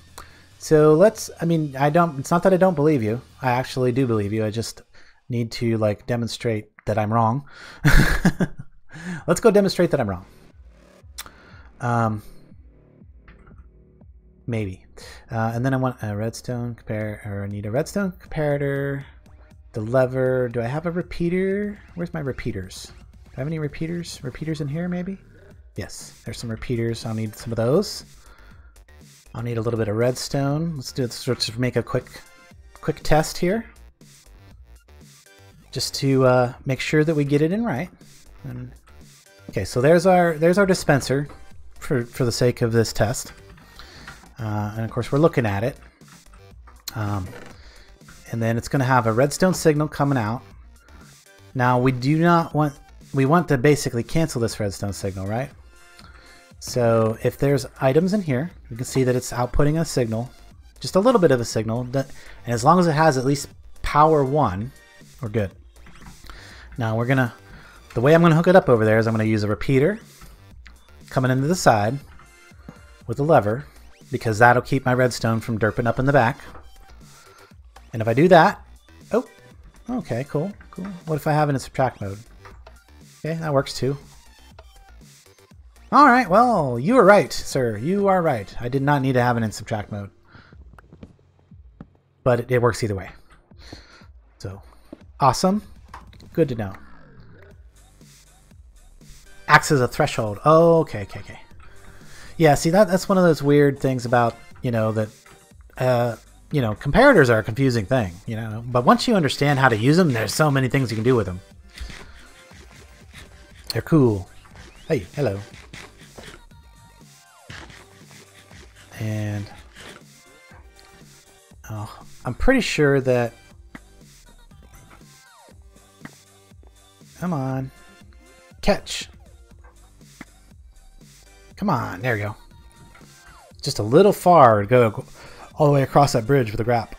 So I mean, it's not that I don't believe you. I actually do believe you. I just need to like demonstrate that I'm wrong. Let's go demonstrate that I'm wrong. Maybe. And then I want a redstone comparator, or I need a redstone comparator. The lever. Do I have a repeater? Where's my repeaters? I have any repeaters? Repeaters in here, maybe? Yes, there's some repeaters. I'll need some of those. I'll need a little bit of redstone. Let's do this. Let's make a quick test here, just to make sure that we get it in right. And, okay, so there's our dispenser for the sake of this test, and of course we're looking at it. And then it's going to have a redstone signal coming out. Now we want to basically cancel this redstone signal, right? So if there's items in here, you can see that it's outputting a signal, just a little bit of a signal, and as long as it has at least power 1, we're good. Now the way I'm gonna hook it up over there is I'm gonna use a repeater coming into the side with a lever, because that'll keep my redstone from derping up in the back. And if I do that, oh, okay, cool. What if I have it in subtract mode? Okay, that works too. All right, well, you were right, sir. You are right. I did not need to have it in subtract mode. But it works either way. So, awesome. Good to know. Acts as a threshold. Oh, okay. Yeah, see, that's one of those weird things about, that, comparators are a confusing thing, But once you understand how to use them, there's so many things you can do with them. They're cool. Hey, hello. And I'm pretty sure that, come on, catch. Come on, there we go. Just a little far to go all the way across that bridge with a grap.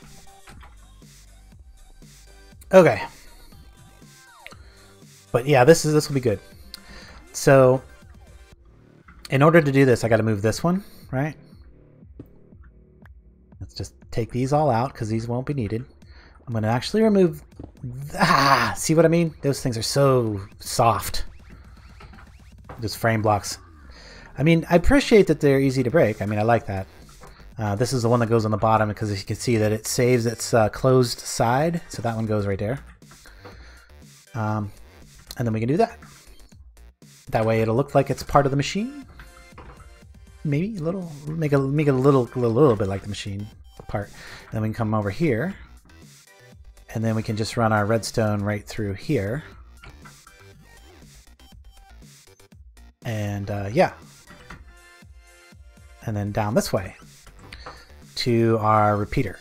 Okay. But yeah, this will be good. So in order to do this, I got to move this one, right? Let's just take these all out because these won't be needed. I'm going to actually remove... see what I mean? Those things are so soft. Just frame blocks. I mean, I appreciate that they're easy to break. I mean, I like that. This is the one that goes on the bottom because you can see that it saves its closed side. So that one goes right there. And then we can do that. That way it'll look like it's part of the machine. Maybe a little, make it a little bit like the machine part. And then we can come over here, and then we can just run our redstone right through here. And yeah, and then down this way to our repeater,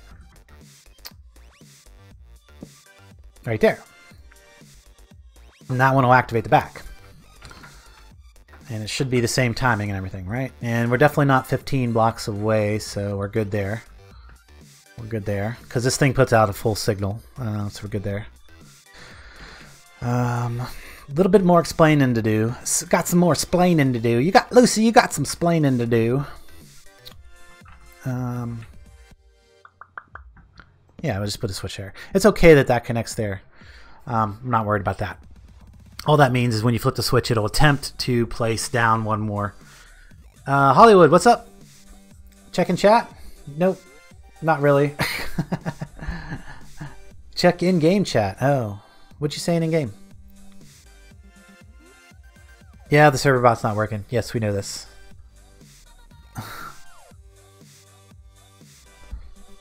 right there. And that one will activate the back. And it should be the same timing and everything, right? And we're definitely not 15 blocks away, so we're good there. We're good there. Because this thing puts out a full signal, so we're good there. A little bit more explaining to do. Got some more splaining to do. Lucy, you got some splaining to do. Yeah, we'll just put a switch there. It's okay that connects there. I'm not worried about that. All that means is when you flip the switch, it'll attempt to place down one more. Hollywood, what's up? Checking chat? Nope, not really. Check in-game chat. Oh, what you saying in-game? Yeah, the server bot's not working. Yes, we know this.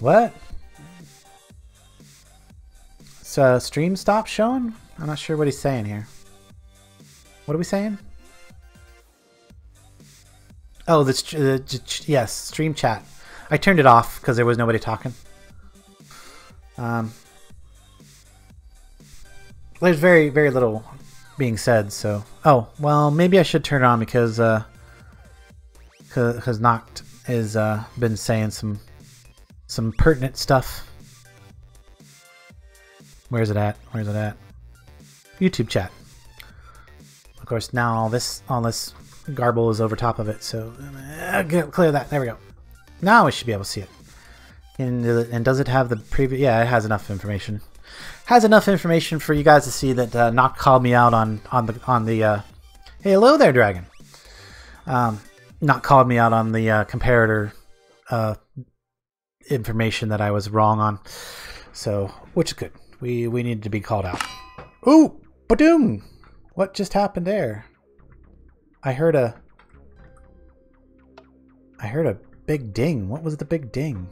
What? So, stream stop showing? I'm not sure what he's saying here. What are we saying? Oh, yes, stream chat. I turned it off because there was nobody talking. There's very, very little being said, so... Oh, well, maybe I should turn it on because Nacht has been saying some pertinent stuff. Where's it at? Where's it at? YouTube chat. Of course, now all this garble is over top of it, so clear that. There we go. Now we should be able to see it. And does it have the previous? Yeah, it has enough information. Has enough information for you guys to see that Nacht called me out on the. Hey, hello there, Dragon. Nacht called me out on the comparator information that I was wrong on. So, which is good. We needed to be called out. Ooh, ba-doom! What just happened there? I heard a big ding. What was the big ding?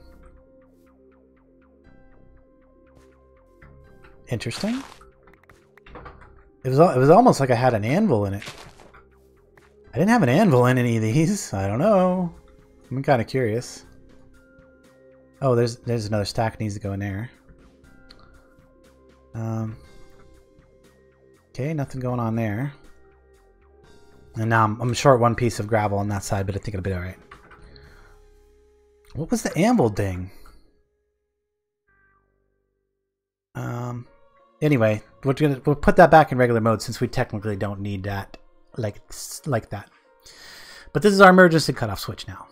Interesting. It was almost like I had an anvil in it. I didn't have an anvil in any of these. I don't know. I'm kind of curious. Oh, there's another stack needs to go in there. Okay, nothing going on there. And now I'm short one piece of gravel on that side, but I think it'll be all right. What was the anvil ding? Anyway, we'll put that back in regular mode since we technically don't need that like that. But this is our emergency cutoff switch now.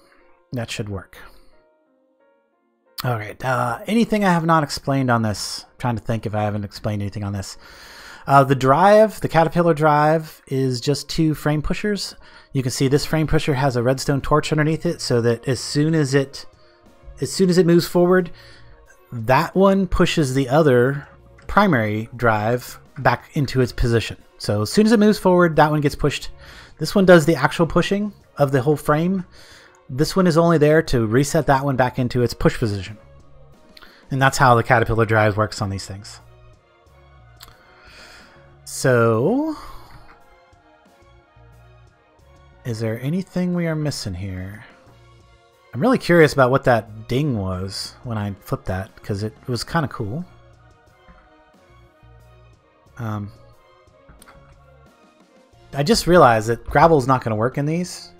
That should work. All right. Anything I have not explained on this? I'm trying to think if I haven't explained anything on this. The drive, the Caterpillar drive, is just 2 frame pushers. You can see this frame pusher has a redstone torch underneath it, so that as soon as it moves forward, that one pushes the other primary drive back into its position. So as soon as it moves forward, that one gets pushed. This one does the actual pushing of the whole frame. This one is only there to reset that one back into its push position. And that's how the Caterpillar drive works on these things. So, is there anything we are missing here? I'm really curious about what that ding was when I flipped that, because it was kind of cool. I just realized that gravel's not going to work in these.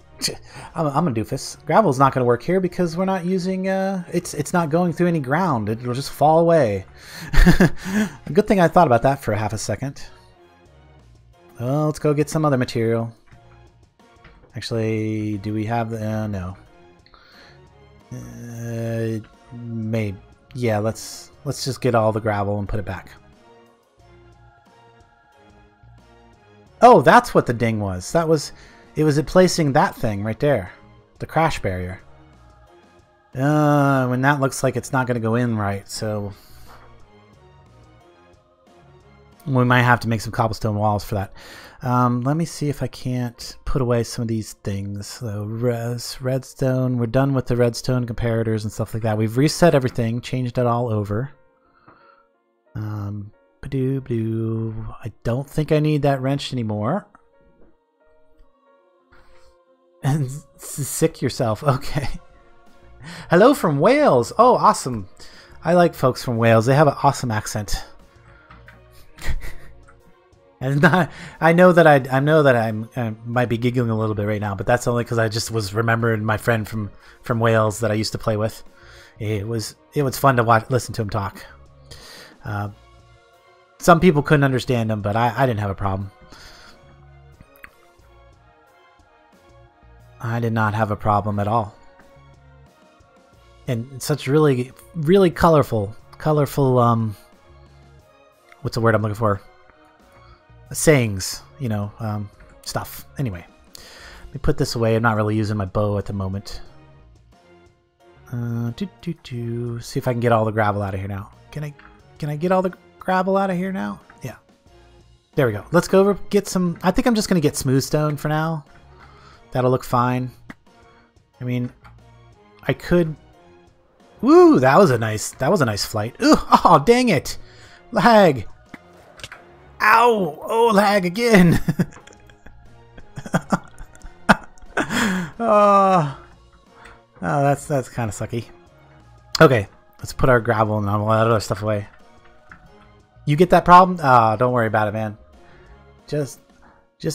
I'm a doofus. Gravel's not going to work here because we're not using, it's not going through any ground. It'll just fall away. A good thing I thought about that for half a second. Well, let's go get some other material. Actually, do we have the, no. Maybe. Yeah, let's just get all the gravel and put it back. Oh, that's what the ding was. It was placing that thing right there. The crash barrier. When that looks like it's not going to go in right, so we might have to make some cobblestone walls for that. Let me see if I can't put away some of these things. So redstone, we're done with the redstone comparators and stuff like that. We've reset everything, changed it all over. I don't think I need that wrench anymore. And sick yourself. Okay. Hello from Wales. Oh, awesome. I like folks from Wales. They have an awesome accent. And I know that I might be giggling a little bit right now, but that's only because I just was remembering my friend from Wales that I used to play with. It was fun to listen to him talk. Some people couldn't understand him, but I didn't have a problem. I did not have a problem at all. And such really, really colorful, what's the word I'm looking for? Sayings, you know, stuff. Anyway, let me put this away. I'm not really using my bow at the moment. See if I can get all the gravel out of here now. Can I get all the gravel out of here now? Yeah. There we go. Let's go over, get some, I think I'm just going to get smooth stone for now. That'll look fine. I mean, I could, woo, that was a nice flight. Ooh, oh, dang it. Lag. Ow! Oh, lag again! Oh, that's kind of sucky. Okay, let's put our gravel and all that other stuff away. You get that problem? Ah, don't worry about it, man. Just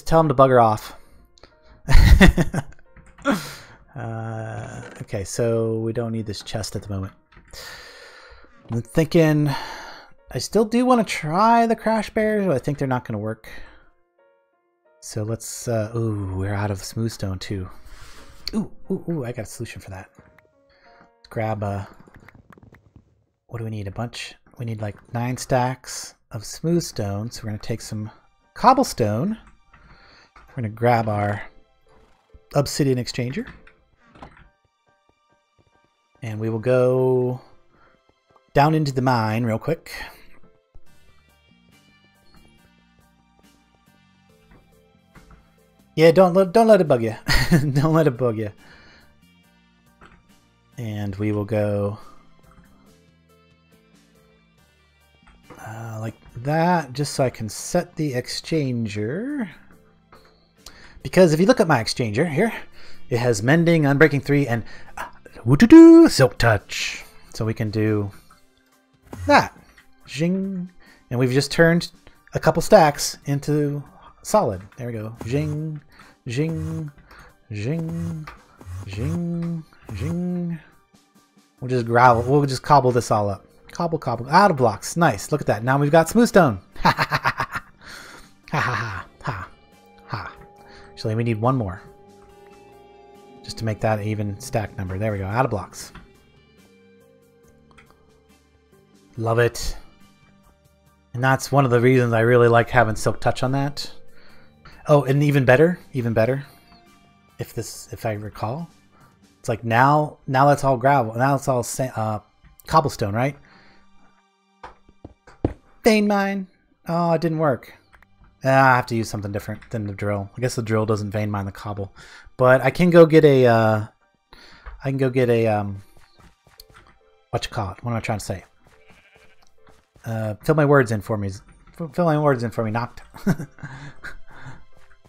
tell them to bugger off. Okay, so we don't need this chest at the moment. I'm thinking I still do want to try the crash barriers, but I think they're not going to work. So let's, ooh, we're out of smooth stone too. Ooh, I got a solution for that. Let's grab what do we need? A bunch. We need like 9 stacks of smooth stone. So we're going to take some cobblestone. We're going to grab our obsidian exchanger. And we will go down into the mine real quick. Yeah, don't let it bug you. Don't let it bug you. And we will go like that, just so I can set the exchanger. Because if you look at my exchanger here, it has Mending, Unbreaking 3, and Silk Touch. So we can do that. Zing. And we've just turned a couple stacks into solid. There we go. Zing, zing, zing, zing, zing. We'll just gravel. We'll just cobble this all up. Cobble, cobble. Out of blocks. Nice. Look at that. Now we've got smooth stone. Ha ha ha ha ha ha ha. Actually, we need one more, just to make that an even stack number. There we go. Out of blocks. Love it. And that's one of the reasons I really like having Silk Touch on that. Oh, and even better, if I recall, it's like now that's all gravel. Now it's all cobblestone, right? Vein mine. Oh, it didn't work. I have to use something different than the drill. I guess the drill doesn't vein mine the cobble, but I can go get a. What you call it? What am I trying to say? Fill my words in for me. Fill my words in for me, Nacht.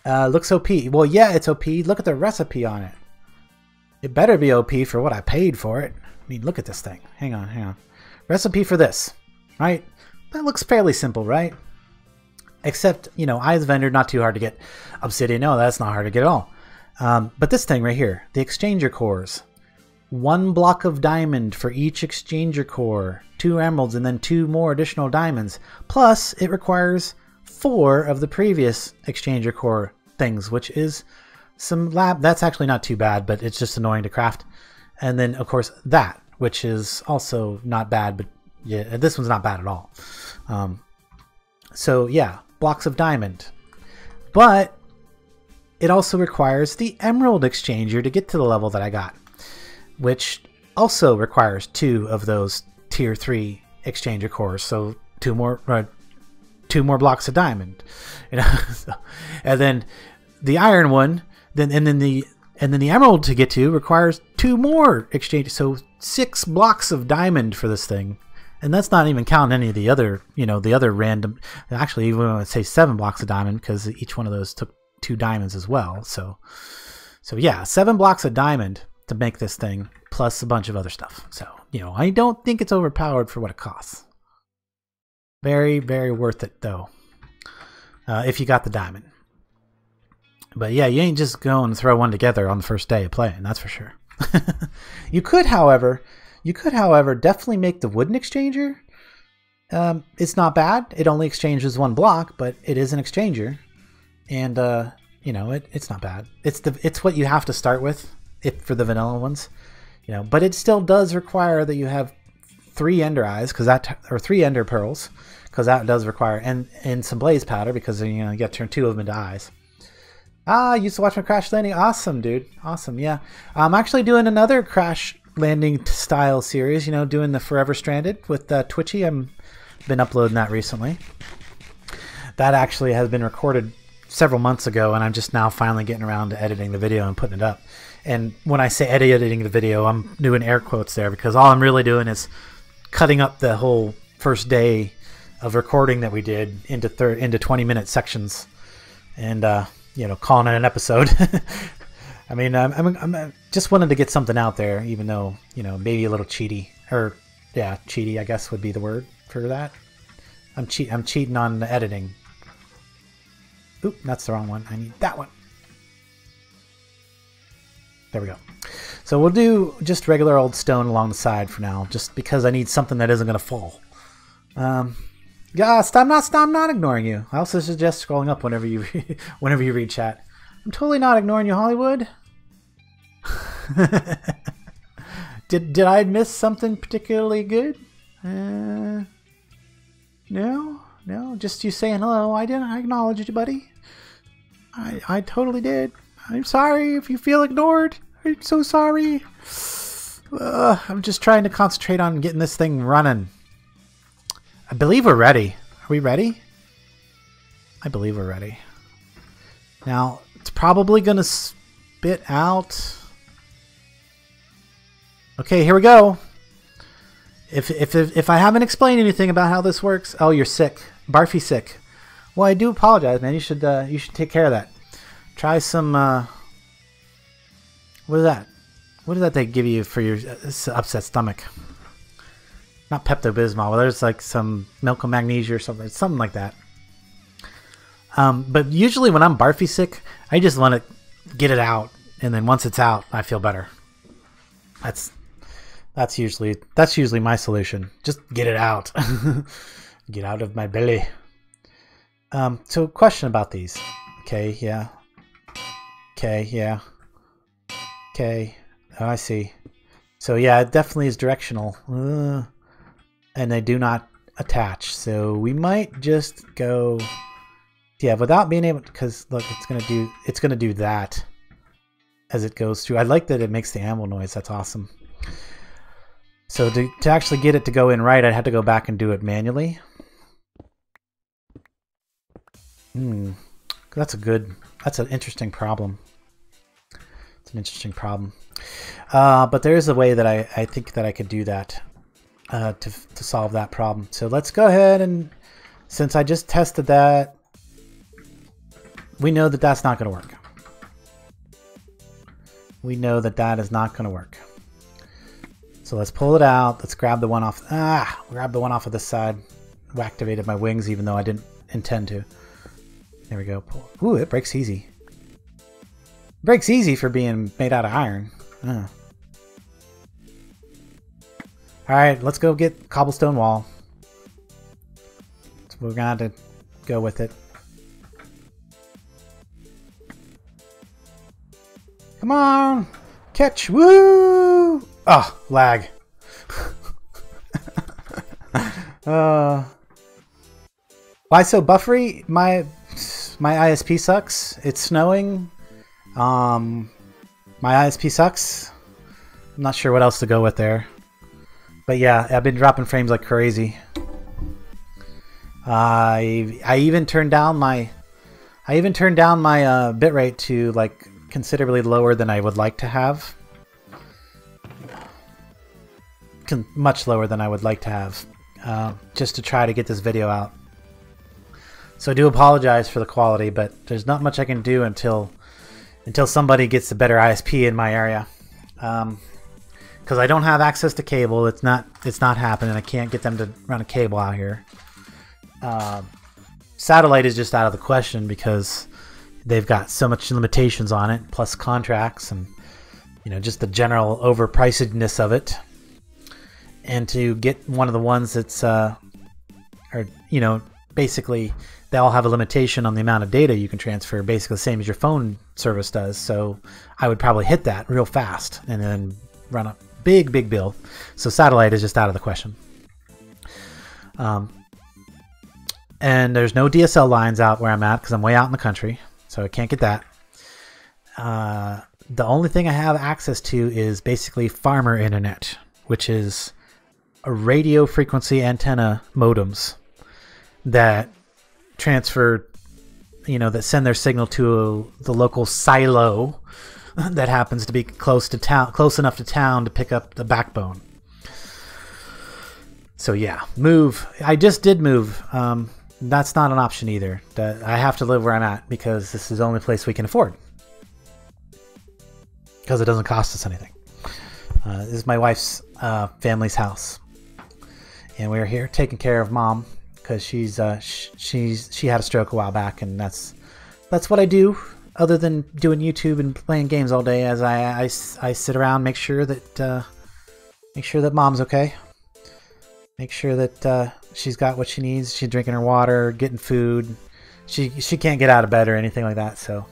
Looks OP. Well, yeah, it's OP. Look at the recipe on it. It better be OP for what I paid for it. I mean, look at this thing. Hang on. Recipe for this, right? That looks fairly simple, right? Except, you know, I as a vendor, not too hard to get. Obsidian, no, that's not hard to get at all. But this thing right here, the exchanger cores. 1 block of diamond for each exchanger core, 2 emeralds, and then 2 more additional diamonds. Plus, it requires 4 of the previous exchanger core things, which is some lab. That's actually not too bad, but it's just annoying to craft. And then, of course, that, which is also not bad, but yeah, this one's not bad at all. So yeah, blocks of diamond. But it also requires the emerald exchanger to get to the level that I got, which also requires 2 of those tier 3 exchanger cores. So 2 more blocks of diamond, you know. And then the iron one, and then the emerald to get to requires 2 more exchange. So 6 blocks of diamond for this thing. And that's not even counting any of the other, you know, the other random. Actually, even I would say 7 blocks of diamond, because each one of those took 2 diamonds as well. So yeah, 7 blocks of diamond to make this thing, plus a bunch of other stuff. So, you know, I don't think it's overpowered for what it costs. Very, very worth it, though, if you got the diamond. But yeah, you ain't just going to throw one together on the first day of playing, that's for sure. You could, however, definitely make the wooden exchanger. It's not bad. It only exchanges 1 block, but it is an exchanger, and you know, it's not bad. It's what you have to start with for the vanilla ones, you know. But it still does require that you have 3 ender eyes, or 3 ender pearls, because that does require, and some blaze powder, because you know you got to turn 2 of them into eyes. I used to watch my Crash Landing. Awesome, dude. Awesome. Yeah, I'm actually doing another Crash Landing style series, you know, doing the Forever Stranded with Twitchy. I've been uploading that recently. That actually has been recorded several months ago, and I'm just now finally getting around to editing the video and putting it up. And when I say editing the video, I'm doing air quotes there, because all I'm really doing is cutting up the whole first day of recording that we did into 20-minute sections, and you know, calling it an episode. I mean, I'm just wanted to get something out there, even though, you know, maybe a little cheaty, or yeah, cheaty, I guess would be the word for that. I'm cheating on the editing. Oop, that's the wrong one. I need that one. There we go. So we'll do just regular old stone along the side for now, just because I need something that isn't going to fall. Yeah, I'm not ignoring you. I also suggest scrolling up whenever you read chat. I'm totally not ignoring you, Hollywood. Did I miss something particularly good? No, just you saying hello. I acknowledge you, buddy. I totally did. I'm sorry if you feel ignored. I'm so sorry. I'm just trying to concentrate on getting this thing running. I believe we're ready. Are we ready? I believe we're ready. Now, It's probably going to spit out. Okay, here we go. If I haven't explained anything about how this works, oh, you're sick, barfy sick. Well, I do apologize, man. You should take care of that. Try some. What is that? What is that they give you for your upset stomach? Not Pepto-Bismol. Well, there's like some milk of magnesia or something like that. But usually when I'm barfy sick, I just want to get it out, and then once it's out, I feel better. That's usually my solution. Just get it out. Get out of my belly. So question about these. Okay, yeah. Okay, yeah. Okay. Oh, I see. So yeah, it definitely is directional. And they do not attach. So we might just go, yeah, without being able, because look, it's gonna do that as it goes through. I like that it makes the anvil noise. That's awesome. So to actually get it to go in right, I'd have to go back and do it manually. That's an interesting problem. It's an interesting problem. But there is a way that I think that I could do that to solve that problem. So let's go ahead, and since I just tested that, we know that that's not going to work. We know that that is not going to work. So let's pull it out. Let's grab the one off. Grab the one off of this side. Activated my wings even though I didn't intend to. There we go. Pull. Ooh, it breaks easy. Breaks easy for being made out of iron. Alright, let's go get cobblestone wall. So we're gonna have to go with it. Come on! Catch! Woo! Oh, lag. Why so buffery? My ISP sucks. It's snowing. My ISP sucks. I'm not sure what else to go with there. But yeah, I've been dropping frames like crazy. I even turned down my bitrate to like considerably lower than I would like to have. Much lower than I would like to have, just to try to get this video out. So I do apologize for the quality, but there's not much I can do until somebody gets a better ISP in my area. Because I don't have access to cable. It's not happening. I can't get them to run a cable out here. Satellite is just out of the question because they've got so much limitations on it, plus contracts and just the general overpricedness of it. And to get one of the ones that's, basically they all have a limitation on the amount of data you can transfer, basically the same as your phone service does. So I would probably hit that real fast and then run a big bill. So satellite is just out of the question. And there's no DSL lines out where I'm at because I'm way out in the country, so I can't get that. The only thing I have access to is basically farmer internet, which is a radio frequency antenna modems that transfer, that send their signal to the local silo that happens to be close enough to town to pick up the backbone. So yeah, move. I just did move. That's not an option either. I have to live where I'm at because this is the only place we can afford. Because it doesn't cost us anything. This is my wife's family's house. And we're here taking care of Mom because she had a stroke a while back, and that's what I do other than doing YouTube and playing games all day. As I sit around, make sure that Mom's okay, make sure that she's got what she needs. She's drinking her water, getting food. She can't get out of bed or anything like that. So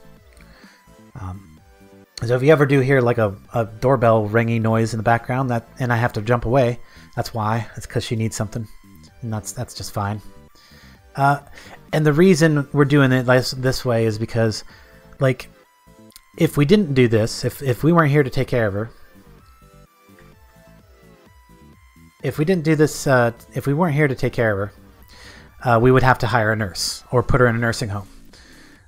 if you ever do hear like a doorbell ringing noise in the background and I have to jump away, that's why. It's because she needs something, and that's just fine. And the reason we're doing it this way is because, like, if we didn't do this, if we weren't here to take care of her, if we didn't do this, if we weren't here to take care of her, we would have to hire a nurse or put her in a nursing home,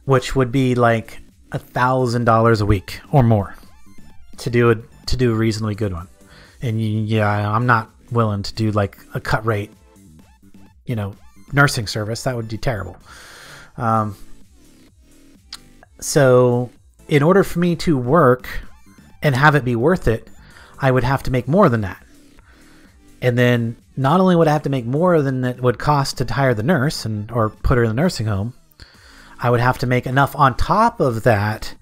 which would be like $1,000 a week or more to do a reasonably good one. And yeah, I'm not willing to do like a cut rate, nursing service. That would be terrible. So in order for me to work and have it be worth it, I would have to make more than that. And then not only would I have to make more than it would cost to hire the nurse or put her in the nursing home, I would have to make enough on top of that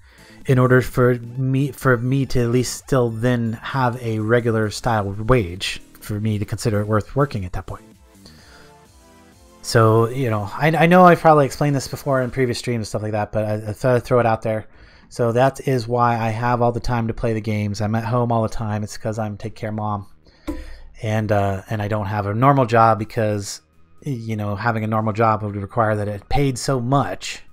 in order for me to at least still then have a regular style wage for me to consider it worth working at that point. So, I know I've probably explained this before in previous streams and stuff like that, but I thought I'd throw it out there. So that is why I have all the time to play the games. I'm at home all the time. It's because I'm taking care of mom. And I don't have a normal job because, having a normal job would require that it paid so much.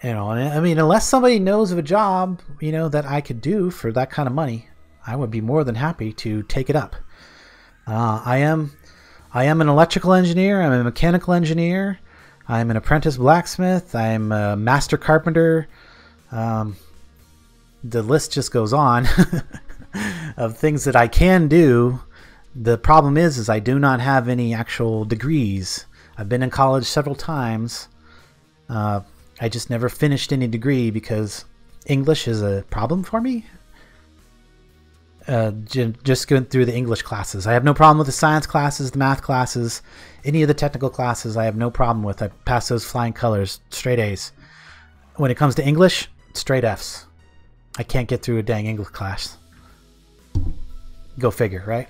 I mean, unless somebody knows of a job, that I could do for that kind of money, I would be more than happy to take it up. I am an electrical engineer. I'm a mechanical engineer. I'm an apprentice blacksmith. I'm a master carpenter. The list just goes on of things that I can do. The problem is I do not have any actual degrees. I've been in college several times. I just never finished any degree because English is a problem for me. Just going through the English classes. I have no problem with the science classes, the math classes, any of the technical classes I have no problem with. I pass those flying colors, straight A's. When it comes to English, straight F's. I can't get through a dang English class. Go figure, right?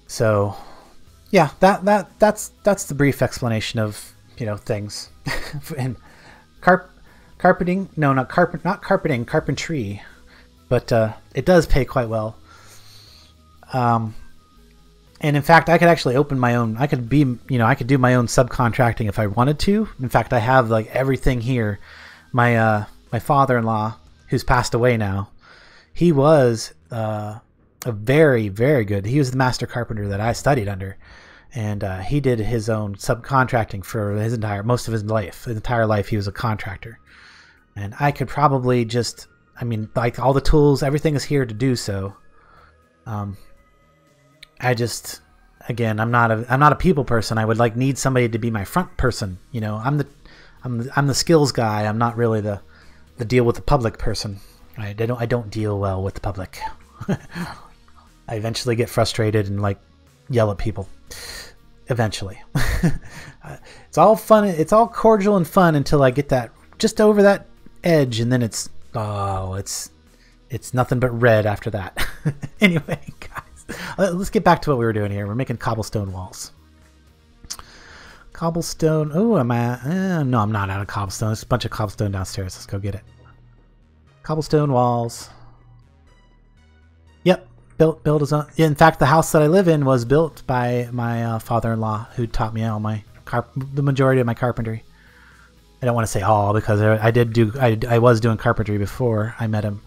So yeah, that's the brief explanation of things. And carpeting, no, not carpeting, carpentry, but it does pay quite well. And in fact, I could actually open my own. I could do my own subcontracting if I wanted to. In fact, I have like everything here. My father-in-law, who's passed away now, he was a very, very good. He was the master carpenter that I studied under. And he did his own subcontracting for most of his life. His entire life, he was a contractor. And I could probably like all the tools, everything is here to do so. I'm not a people person. I would need somebody to be my front person. I'm the skills guy. I'm not really the deal with the public person. I don't deal well with the public. I eventually get frustrated and yell at people. Eventually. It's all fun. It's all cordial and fun until I get that just over that edge, and then it's nothing but red after that. Anyway, guys, let's get back to what we were doing here. We're making cobblestone walls. Cobblestone. Oh, am I? No, I'm not out of cobblestone. There's a bunch of cobblestone downstairs. Let's go get it. Cobblestone walls. Yep. Built his own. In fact, the house that I live in was built by my father-in-law, who taught me all the majority of my carpentry. I don't want to say all because I was doing carpentry before I met him,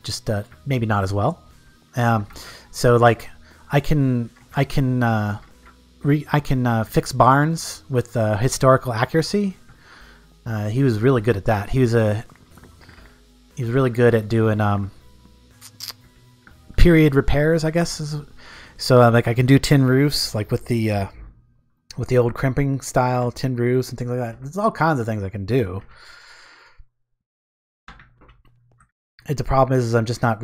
just maybe not as well. So I can fix barns with historical accuracy. He was really good at that. He was really good at doing period repairs, I guess. So I can do tin roofs, with the old crimping style tin roofs and things like that. There's all kinds of things I can do. The problem is I'm just not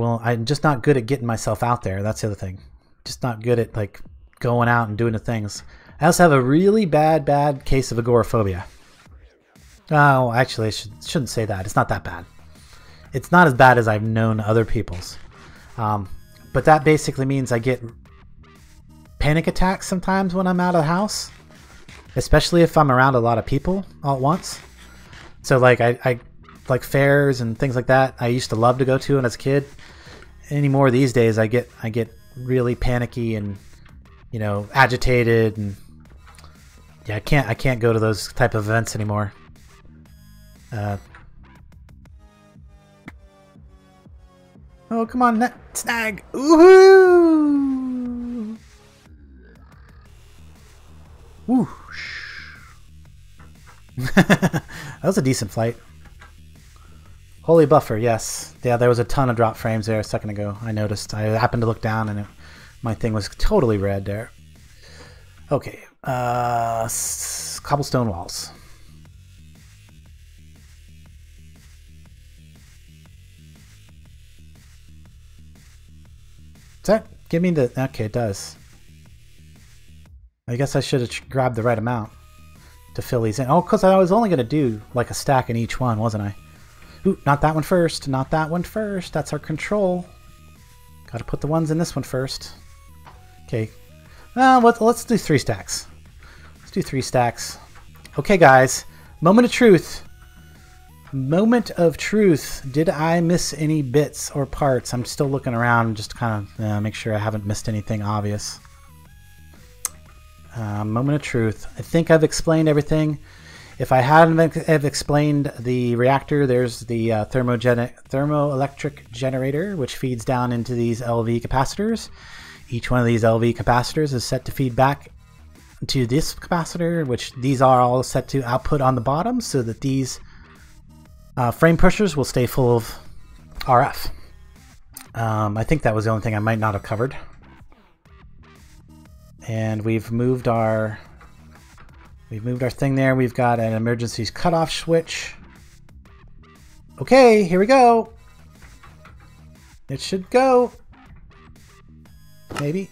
good at getting myself out there. That's the other thing. Just not good at going out and doing the things. I also have a really bad case of agoraphobia. Oh, actually, I shouldn't say that. It's not that bad. It's not as bad as I've known other people's. But that basically means I get panic attacks sometimes when I'm out of the house, especially if I'm around a lot of people all at once. So I like fairs and things like that. I used to love to go to when I was a kid. Anymore these days, I get really panicky and agitated, and yeah, I can't go to those type of events anymore. Oh, come on, snag! Woohoo! Whoosh! That was a decent flight. Holy buffer, yes. Yeah, there was a ton of drop frames there a second ago. I noticed. I happened to look down and my thing was totally red there. Okay. Cobblestone walls. Does that give me the... Okay, it does. I guess I should have grabbed the right amount to fill these in. Oh, because I was only going to do like a stack in each one, wasn't I? Ooh, not that one first. Not that one first. That's our control. Got to put the ones in this one first. Okay. Let's do 3 stacks. Let's do 3 stacks. Okay, guys. Moment of truth. Moment of truth. Did I miss any bits or parts? I'm still looking around just to kind of make sure I haven't missed anything obvious. Moment of truth. I think I've explained everything. If I hadn't have explained the reactor, there's the thermoelectric generator, which feeds down into these LV capacitors. Each one of these LV capacitors is set to feed back to this capacitor, which these are all set to output on the bottom so that these frame pushers will stay full of RF. I think that was the only thing I might not have covered. And we've moved our thing there. We've got an emergency cutoff switch. Okay, here we go. It should go. Maybe.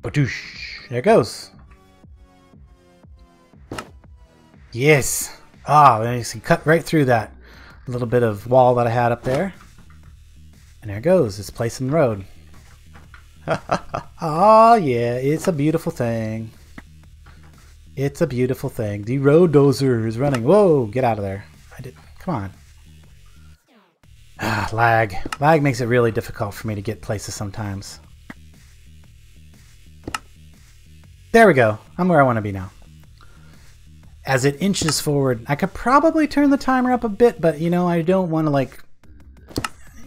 Badoosh. There it goes. Yes. Ah, and you can cut right through that little bit of wall that I had up there. And there it goes. It's placed in the road. Oh yeah, it's a beautiful thing. It's a beautiful thing. The road dozer is running. Whoa, get out of there. Come on. Ah, lag. Lag makes it really difficult for me to get places sometimes. There we go. I'm where I want to be now. As it inches forward, I could probably turn the timer up a bit, but you know, I don't want to like...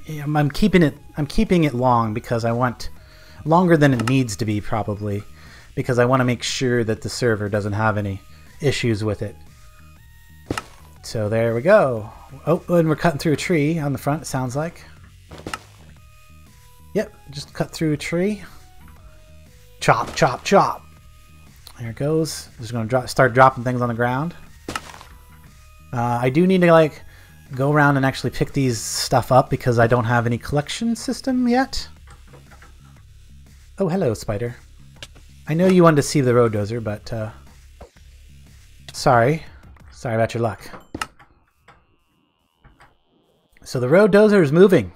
I'm keeping it long because I want... Longer than it needs to be, probably. Because I want to make sure that the server doesn't have any issues with it. So there we go. Oh, and we're cutting through a tree on the front, it sounds like. Yep, just cut through a tree. Chop, chop, chop. There it goes. Just going to start dropping things on the ground. I do need to like go around and actually pick these stuff up because I don't have any collection system yet. Oh, hello, spider. I know you wanted to see the road dozer, but sorry. Sorry about your luck. So the road dozer is moving.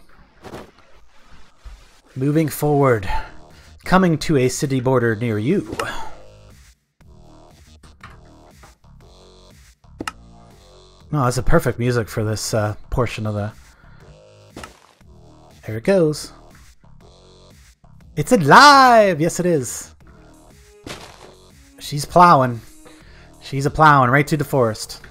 Moving forward. Coming to a city border near you. Oh, that's a perfect music for this portion of the... There it goes. It's alive! Yes, it is. She's plowing. She's plowing right through the forest.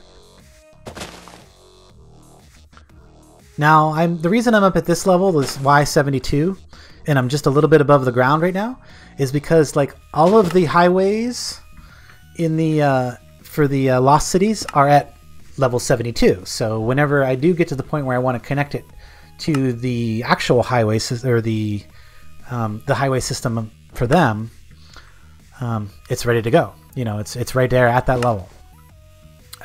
Now, the reason I'm up at this level, this Y72, and I'm just a little bit above the ground right now, is because like all of the highways in the for the lost cities are at level 72. So whenever I do get to the point where I want to connect it to the actual highway or the highway system for them, it's ready to go. You know, it's right there at that level.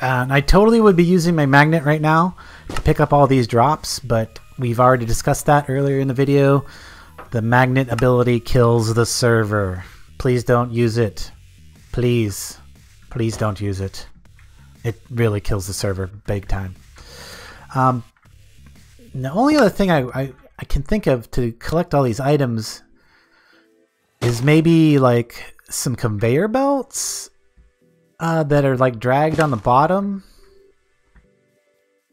And I totally would be using my magnet right now to pick up all these drops, but we've already discussed that earlier in the video. The magnet ability kills the server. Please don't use it. Please. Please don't use it. It really kills the server big time. The only other thing I can think of to collect all these items is maybe like some conveyor belts that are like dragged on the bottom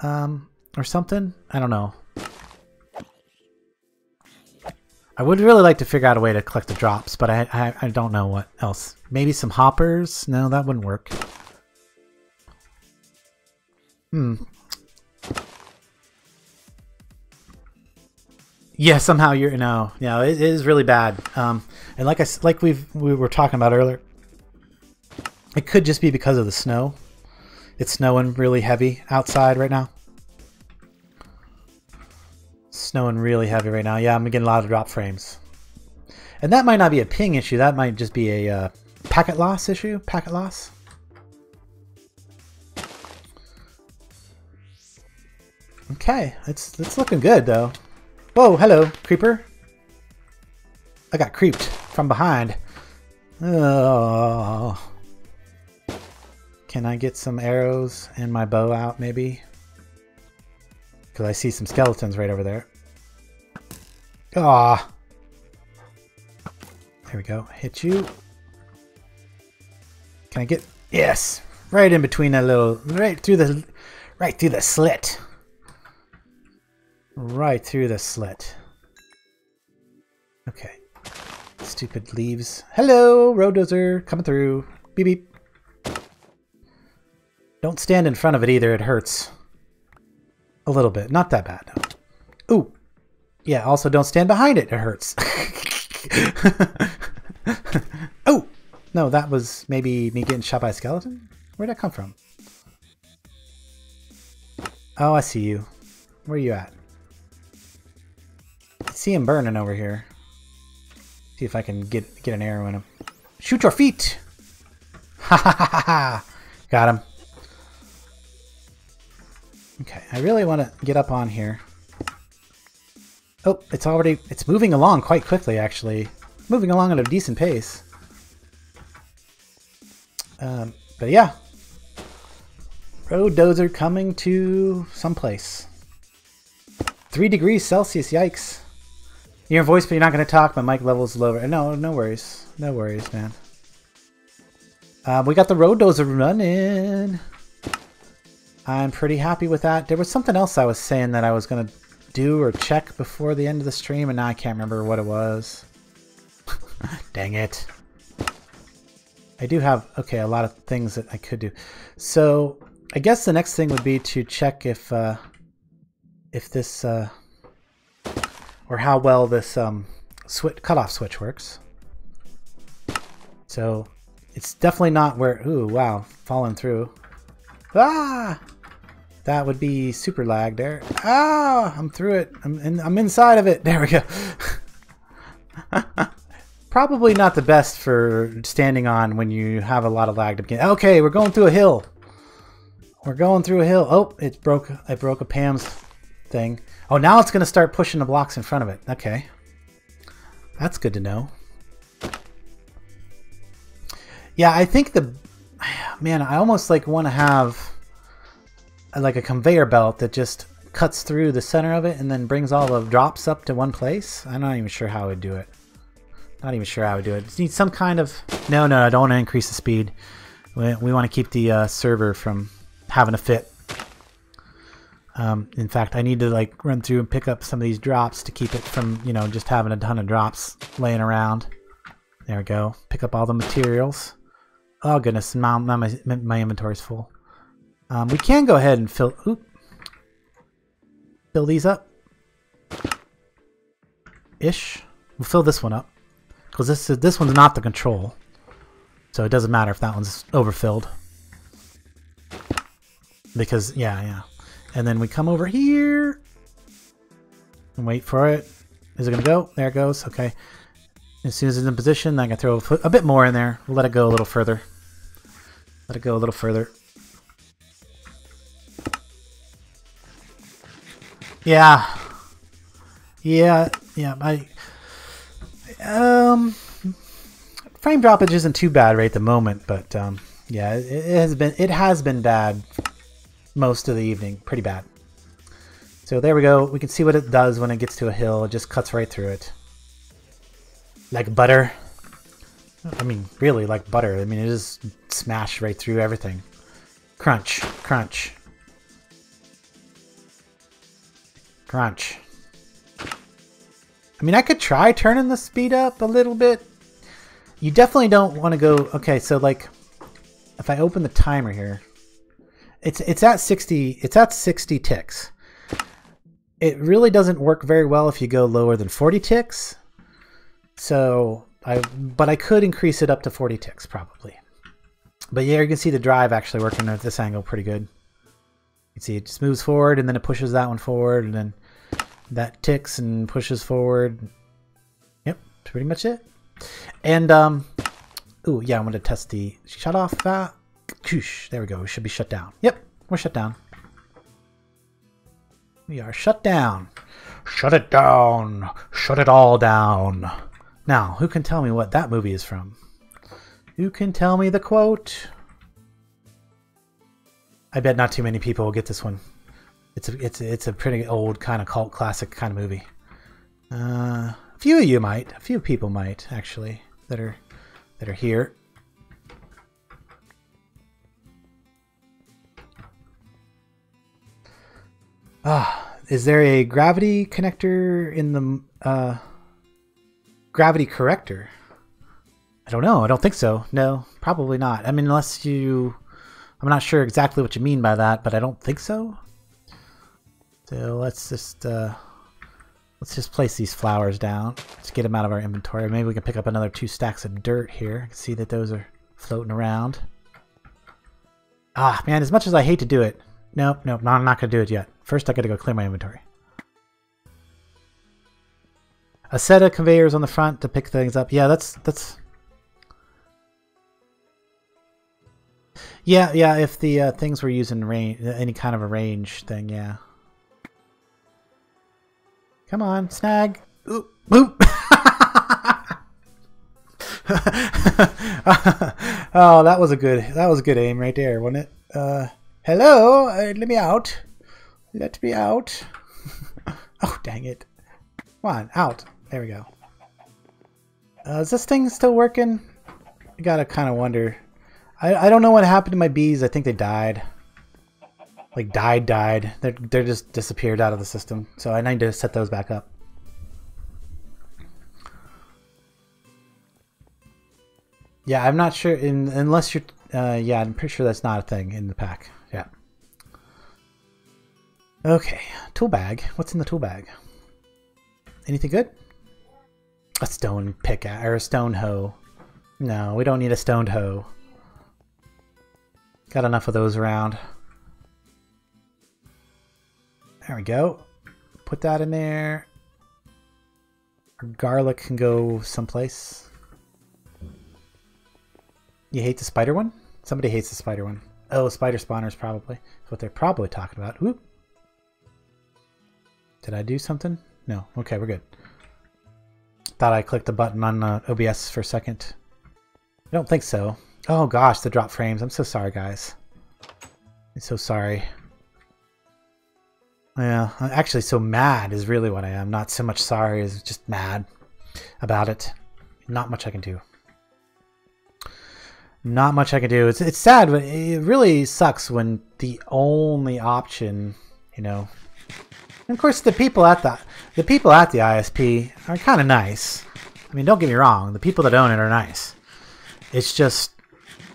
or something. I don't know. I would really like to figure out a way to collect the drops, but I don't know what else. Maybe some hoppers? No, that wouldn't work. Yeah, somehow you're no. Yeah, it is really bad. And we were talking about earlier, it could just be because of the snow. It's snowing really heavy outside right now. Snowing really heavy right now. Yeah, I'm getting a lot of drop frames. And that might not be a ping issue. That might just be a packet loss issue. Packet loss. Okay, it's looking good though. Whoa, hello, creeper. I got creeped from behind. Oh. Can I get some arrows and my bow out maybe? Because I see some skeletons right over there. Ah. There we go. Hit you. Can I get... Yes! Right in between that little... Right through the slit. Right through the slit. Okay. Stupid leaves. Hello, road dozer. Coming through. Beep beep. Don't stand in front of it either. It hurts. A little bit. Not that bad. No. Ooh. Yeah, also don't stand behind it. It hurts. Oh! No, that was maybe me getting shot by a skeleton? Where'd that come from? Oh, I see you. Where are you at? I see him burning over here. See if I can get an arrow in him. Shoot your feet! Ha ha ha ha ha! Got him. Okay, I really want to get up on here. Oh, it's moving along quite quickly, actually. Moving along at a decent pace. But yeah. Road dozer coming to someplace. 3 degrees Celsius, yikes. Your voice, but you're not going to talk. My mic level's lower. No, no worries. No worries, man. We got the road dozer running. I'm pretty happy with that. There was something else I was saying that I was going to do or check before the end of the stream, and now I can't remember what it was. Dang it. I do have, okay, a lot of things that I could do. So I guess the next thing would be to check if this, or how well this cutoff switch works. So it's definitely not where, ooh, wow, falling through. Ah! That would be super lag there. Ah! I'm through it. I'm inside of it. There we go. Probably not the best for standing on when you have a lot of lag to begin. Okay, we're going through a hill. We're going through a hill. Oh, it broke a Pam's thing. Oh, now it's going to start pushing the blocks in front of it. Okay. That's good to know. Yeah, I think man, I almost like want to have like a conveyor belt that just cuts through the center of it and then brings all the drops up to one place. I'm not even sure how I would do it. Not even sure how I would do it. Just need some kind of... No, I don't want to increase the speed. We want to keep the server from having a fit. In fact, I need to like run through and pick up some of these drops to keep it from, you know, just having a ton of drops laying around. There we go. Pick up all the materials. Oh goodness, my inventory's full. We can go ahead and fill these up. Ish. We'll fill this one up. Because this one's not the control. So it doesn't matter if that one's overfilled. Because, yeah. And then we come over here. And wait for it. Is it going to go? There it goes. Okay. As soon as it's in position, I can throw a bit more in there. We'll let it go a little further. Let it go a little further. Yeah. Frame droppage isn't too bad right at the moment, but yeah, it has been bad most of the evening, pretty bad. So there we go. We can see what it does when it gets to a hill. It just cuts right through it, like butter. I mean, really like butter. I mean, it just smashed right through everything. Crunch, crunch, crunch. I mean, I could try turning the speed up a little bit. You definitely don't want to go... Okay, so like, if I open the timer here, it's at 60. It's at 60 ticks. It really doesn't work very well if you go lower than 40 ticks. So, but I could increase it up to 40 ticks probably. But yeah, you can see the drive actually working at this angle pretty good. You can see it just moves forward and then it pushes that one forward and then that ticks and pushes forward. Yep, that's pretty much it. And, ooh, yeah, I'm going to test the shut off. There we go. We should be shut down. Yep, we're shut down. We are shut down. Shut it down. Shut it all down. Now, who can tell me what that movie is from? Who can tell me the quote? I bet not too many people will get this one. It's a pretty old kind of cult classic kind of movie. A few of you might. A few people might actually that are here. Is there a gravity connector in the gravity corrector? I don't know. I don't think so. No, probably not. I mean, unless you... I'm not sure exactly what you mean by that, but I don't think so. So let's just place these flowers down. Let's get them out of our inventory. Maybe we can pick up another 2 stacks of dirt here. I can see that those are floating around. Ah, man, as much as I hate to do it. Nope, no, I'm not going to do it yet. First, I got to go clear my inventory. A set of conveyors on the front to pick things up. Yeah, that's... Yeah, if the things were using range, any kind of a range thing, yeah. Come on, snag. Ooh, boop. Oh, that was a good aim right there, wasn't it? Hello, let me out. Let me out. Oh, dang it. Come on, out. There we go. Is this thing still working? I gotta kind of wonder. I don't know what happened to my bees. I think they died. Like died. They're just disappeared out of the system. So I need to set those back up. Yeah, I'm not sure. Unless you're... yeah, I'm pretty sure that's not a thing in the pack. Yeah. Okay. Tool bag. What's in the tool bag? Anything good? A stone pick or a stone hoe. No, we don't need a stoned hoe. Got enough of those around. There we go. Put that in there. Our garlic can go someplace. You hate the spider one? Somebody hates the spider one. Oh, spider spawners probably. That's what they're probably talking about. Whoop. Did I do something? No. Okay, we're good. Thought I clicked the button on OBS for a second. I don't think so. Oh gosh, the drop frames. I'm so sorry, guys. I'm so sorry. Yeah, I'm actually so mad is really what I am. Not so much sorry, is just mad about it. Not much I can do. Not much I can do. It's sad, but it really sucks when the only option, you know. And of course, the people at the ISP are kind of nice. I mean, don't get me wrong. The people that own it are nice. It's just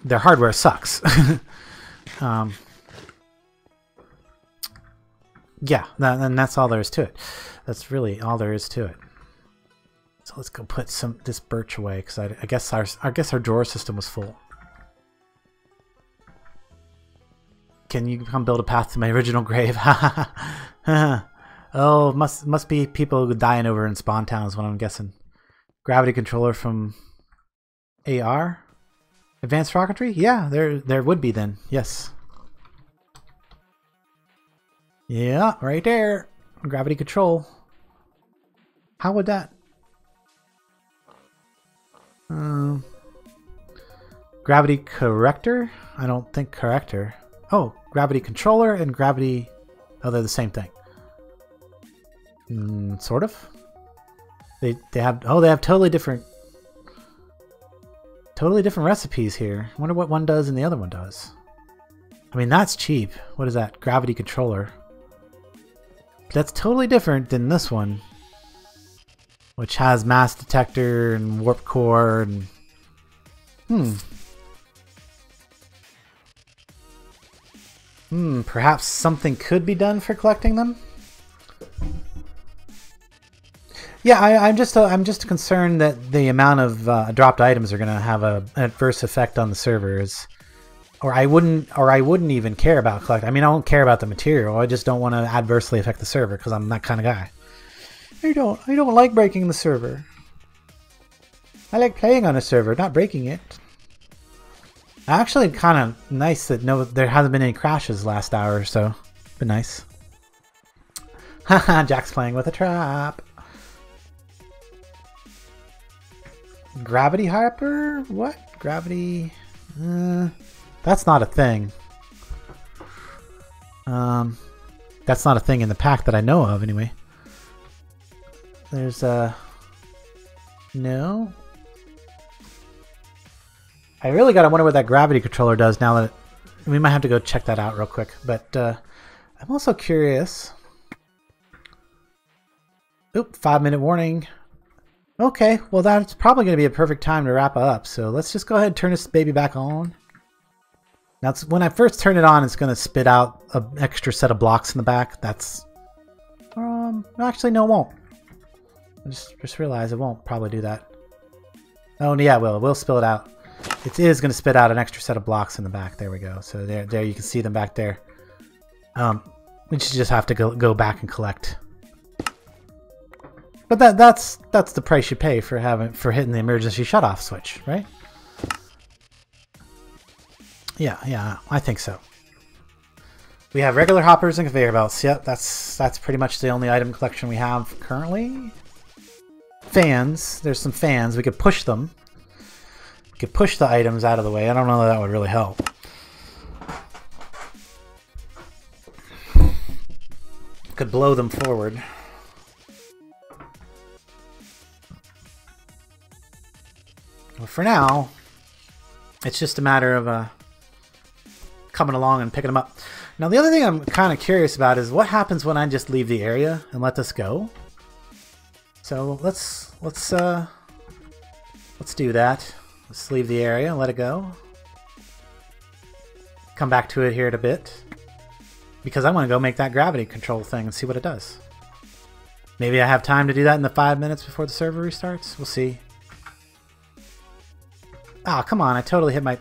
their hardware sucks. Yeah, and that's all there is to it. That's really all there is to it. So let's go put this birch away because I guess our drawer system was full. Can you come build a path to my original grave? Oh, must be people dying over in Spawn Town is what I'm guessing. Gravity controller from AR? Advanced rocketry? Yeah, there would be then. Yes. Yeah, right there. Gravity control. How would that? Gravity corrector? I don't think corrector. Oh, gravity controller and gravity... Oh, they're the same thing. Sort of. They have... Oh, they have totally different recipes here. I wonder what one does and the other one does. I mean, that's cheap. What is that? Gravity controller. That's totally different than this one, which has mass detector and warp core and... Perhaps something could be done for collecting them? Yeah, I'm just concerned that the amount of dropped items are going to have an adverse effect on the servers. Or I wouldn't even care about collect. I mean, I don't care about the material. I just don't want to adversely affect the server because I'm that kind of guy. I don't like breaking the server. I like playing on a server, not breaking it. Actually, kind of nice that there hasn't been any crashes last hour or so. Been nice. Haha, Jack's playing with a trap. Gravity Harper? What? Gravity? That's not a thing. That's not a thing in the pack that I know of, anyway. There's no. I really gotta wonder what that gravity controller does now that we might have to go check that out real quick. But I'm also curious. Oop, 5-minute warning. Okay, well that's probably gonna be a perfect time to wrap up. So let's just go ahead and turn this baby back on. Now, when I first turn it on, it's going to spit out an extra set of blocks in the back. That's... actually, no, it won't. I just realized it won't probably do that. Oh, yeah, it will. It will spill it out. It is going to spit out an extra set of blocks in the back. There we go. So there you can see them back there. We just have to go back and collect. But that's the price you pay for hitting the emergency shutoff switch, right? Yeah, I think so. We have regular hoppers and conveyor belts. Yep, that's pretty much the only item collection we have currently. Fans. There's some fans. We could push them. We could push the items out of the way. I don't know that would really help. Could blow them forward. Well, for now, it's just a matter of coming along and picking them up. Now the other thing I'm kind of curious about is what happens when I just leave the area and let this go. So let's do that. Let's leave the area and let it go. Come back to it here in a bit because I want to go make that gravity control thing and see what it does. Maybe I have time to do that in the 5 minutes before the server restarts. We'll see. Ah, oh, come on! I totally hit my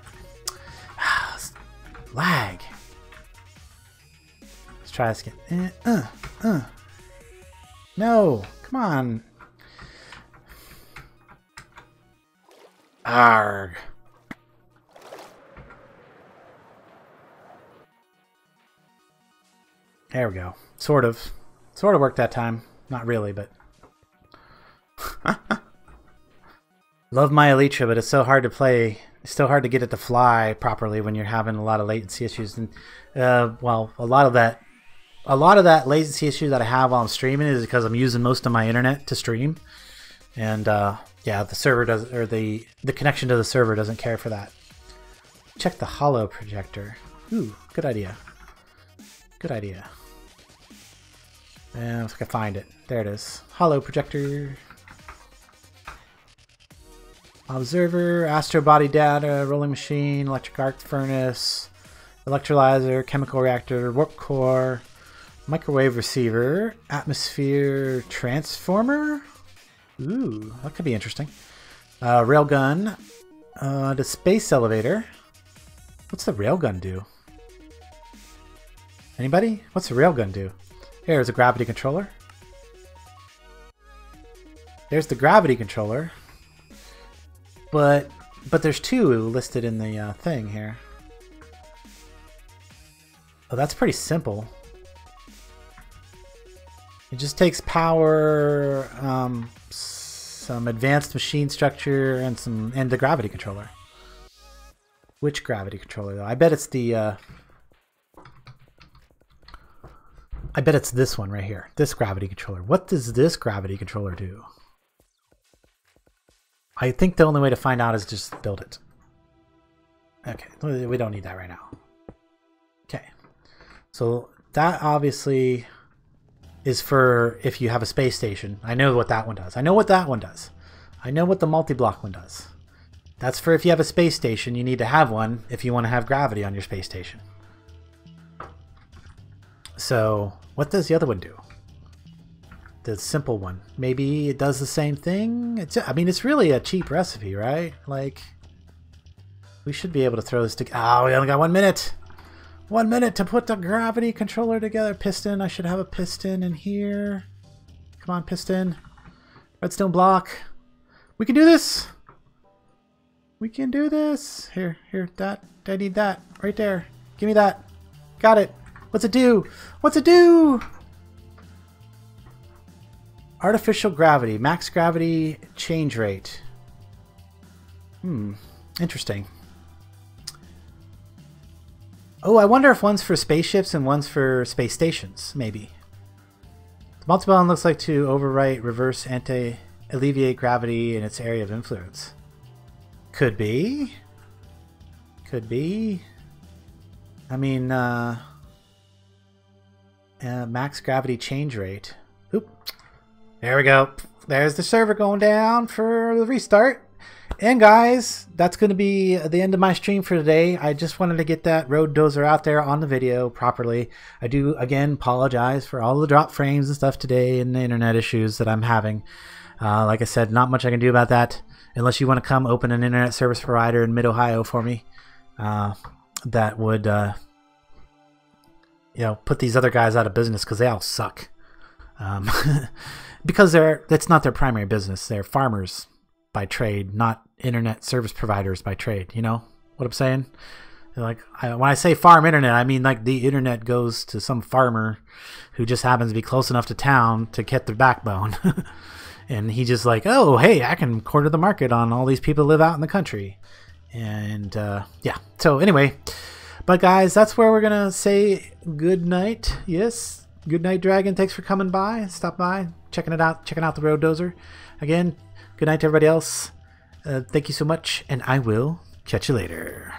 lag. Let's try this again. No, come on. Arrgh. There we go. Sort of worked that time. Not really, but. Love my Elytra, but it's so hard to play. It's so hard to get it to fly properly when you're having a lot of latency issues. And well, a lot of that latency issue that I have while I'm streaming is because I'm using most of my internet to stream, and yeah, the server does, or the connection to the server doesn't care for that. Check the holo projector. Ooh, good idea. Good idea. And if I can find it, there it is. Holo projector. Observer, astro body data, rolling machine, electric arc furnace, electrolyzer, chemical reactor, warp core, microwave receiver, atmosphere transformer. Ooh, that could be interesting. Railgun, the space elevator. What's the railgun do? Anybody? What's the railgun do? Here's a gravity controller. There's the gravity controller. But there's two listed in the thing here. Oh, that's pretty simple. It just takes power, some advanced machine structure, and the gravity controller. Which gravity controller though? I bet it's the. I bet it's this one right here. This gravity controller. What does this gravity controller do? I think the only way to find out is just build it. Okay, we don't need that right now. Okay, so that obviously is for if you have a space station. I know what that one does. I know what that one does. I know what the multi-block one does. That's for if you have a space station, you need to have one if you want to have gravity on your space station. So what does the other one do? The simple one. Maybe it does the same thing. I mean, it's really a cheap recipe, right? Like, We should be able to throw this together. Oh, we only got 1 minute. 1 minute to put the gravity controller together. Piston. I should have a piston in here. Come on, piston. Redstone block. We can do this. We can do this. Here, that. I need that. Right there. Give me that. Got it. What's it do? What's it do? Artificial gravity. Max gravity change rate. Interesting. Oh, I wonder if one's for spaceships and one's for space stations, maybe. The multi-bond looks like to overwrite, reverse, alleviate gravity in its area of influence. Could be. Could be. I mean, max gravity change rate. Oop. There we go. There's the server going down for the restart. And guys, that's going to be the end of my stream for today. I just wanted to get that road dozer out there on the video properly. I do, again, apologize for all the drop frames and stuff today and the internet issues that I'm having. Like I said, not much I can do about that unless you want to come open an internet service provider in mid-Ohio for me. That would, you know, put these other guys out of business because they all suck. Because that's not their primary business. They're farmers by trade, not internet service providers by trade. You know what I'm saying? Like, when I say farm internet, I mean like the internet goes to some farmer who just happens to be close enough to town to get their backbone. And he just like, oh, hey, I can corner the market on all these people who live out in the country. And yeah, so anyway, but guys, that's where we're gonna say good night. Yes, good night, Dragon. Thanks for coming by. Stop by, checking out the road dozer. Again, good night to everybody else. Thank you so much, and I will catch you later.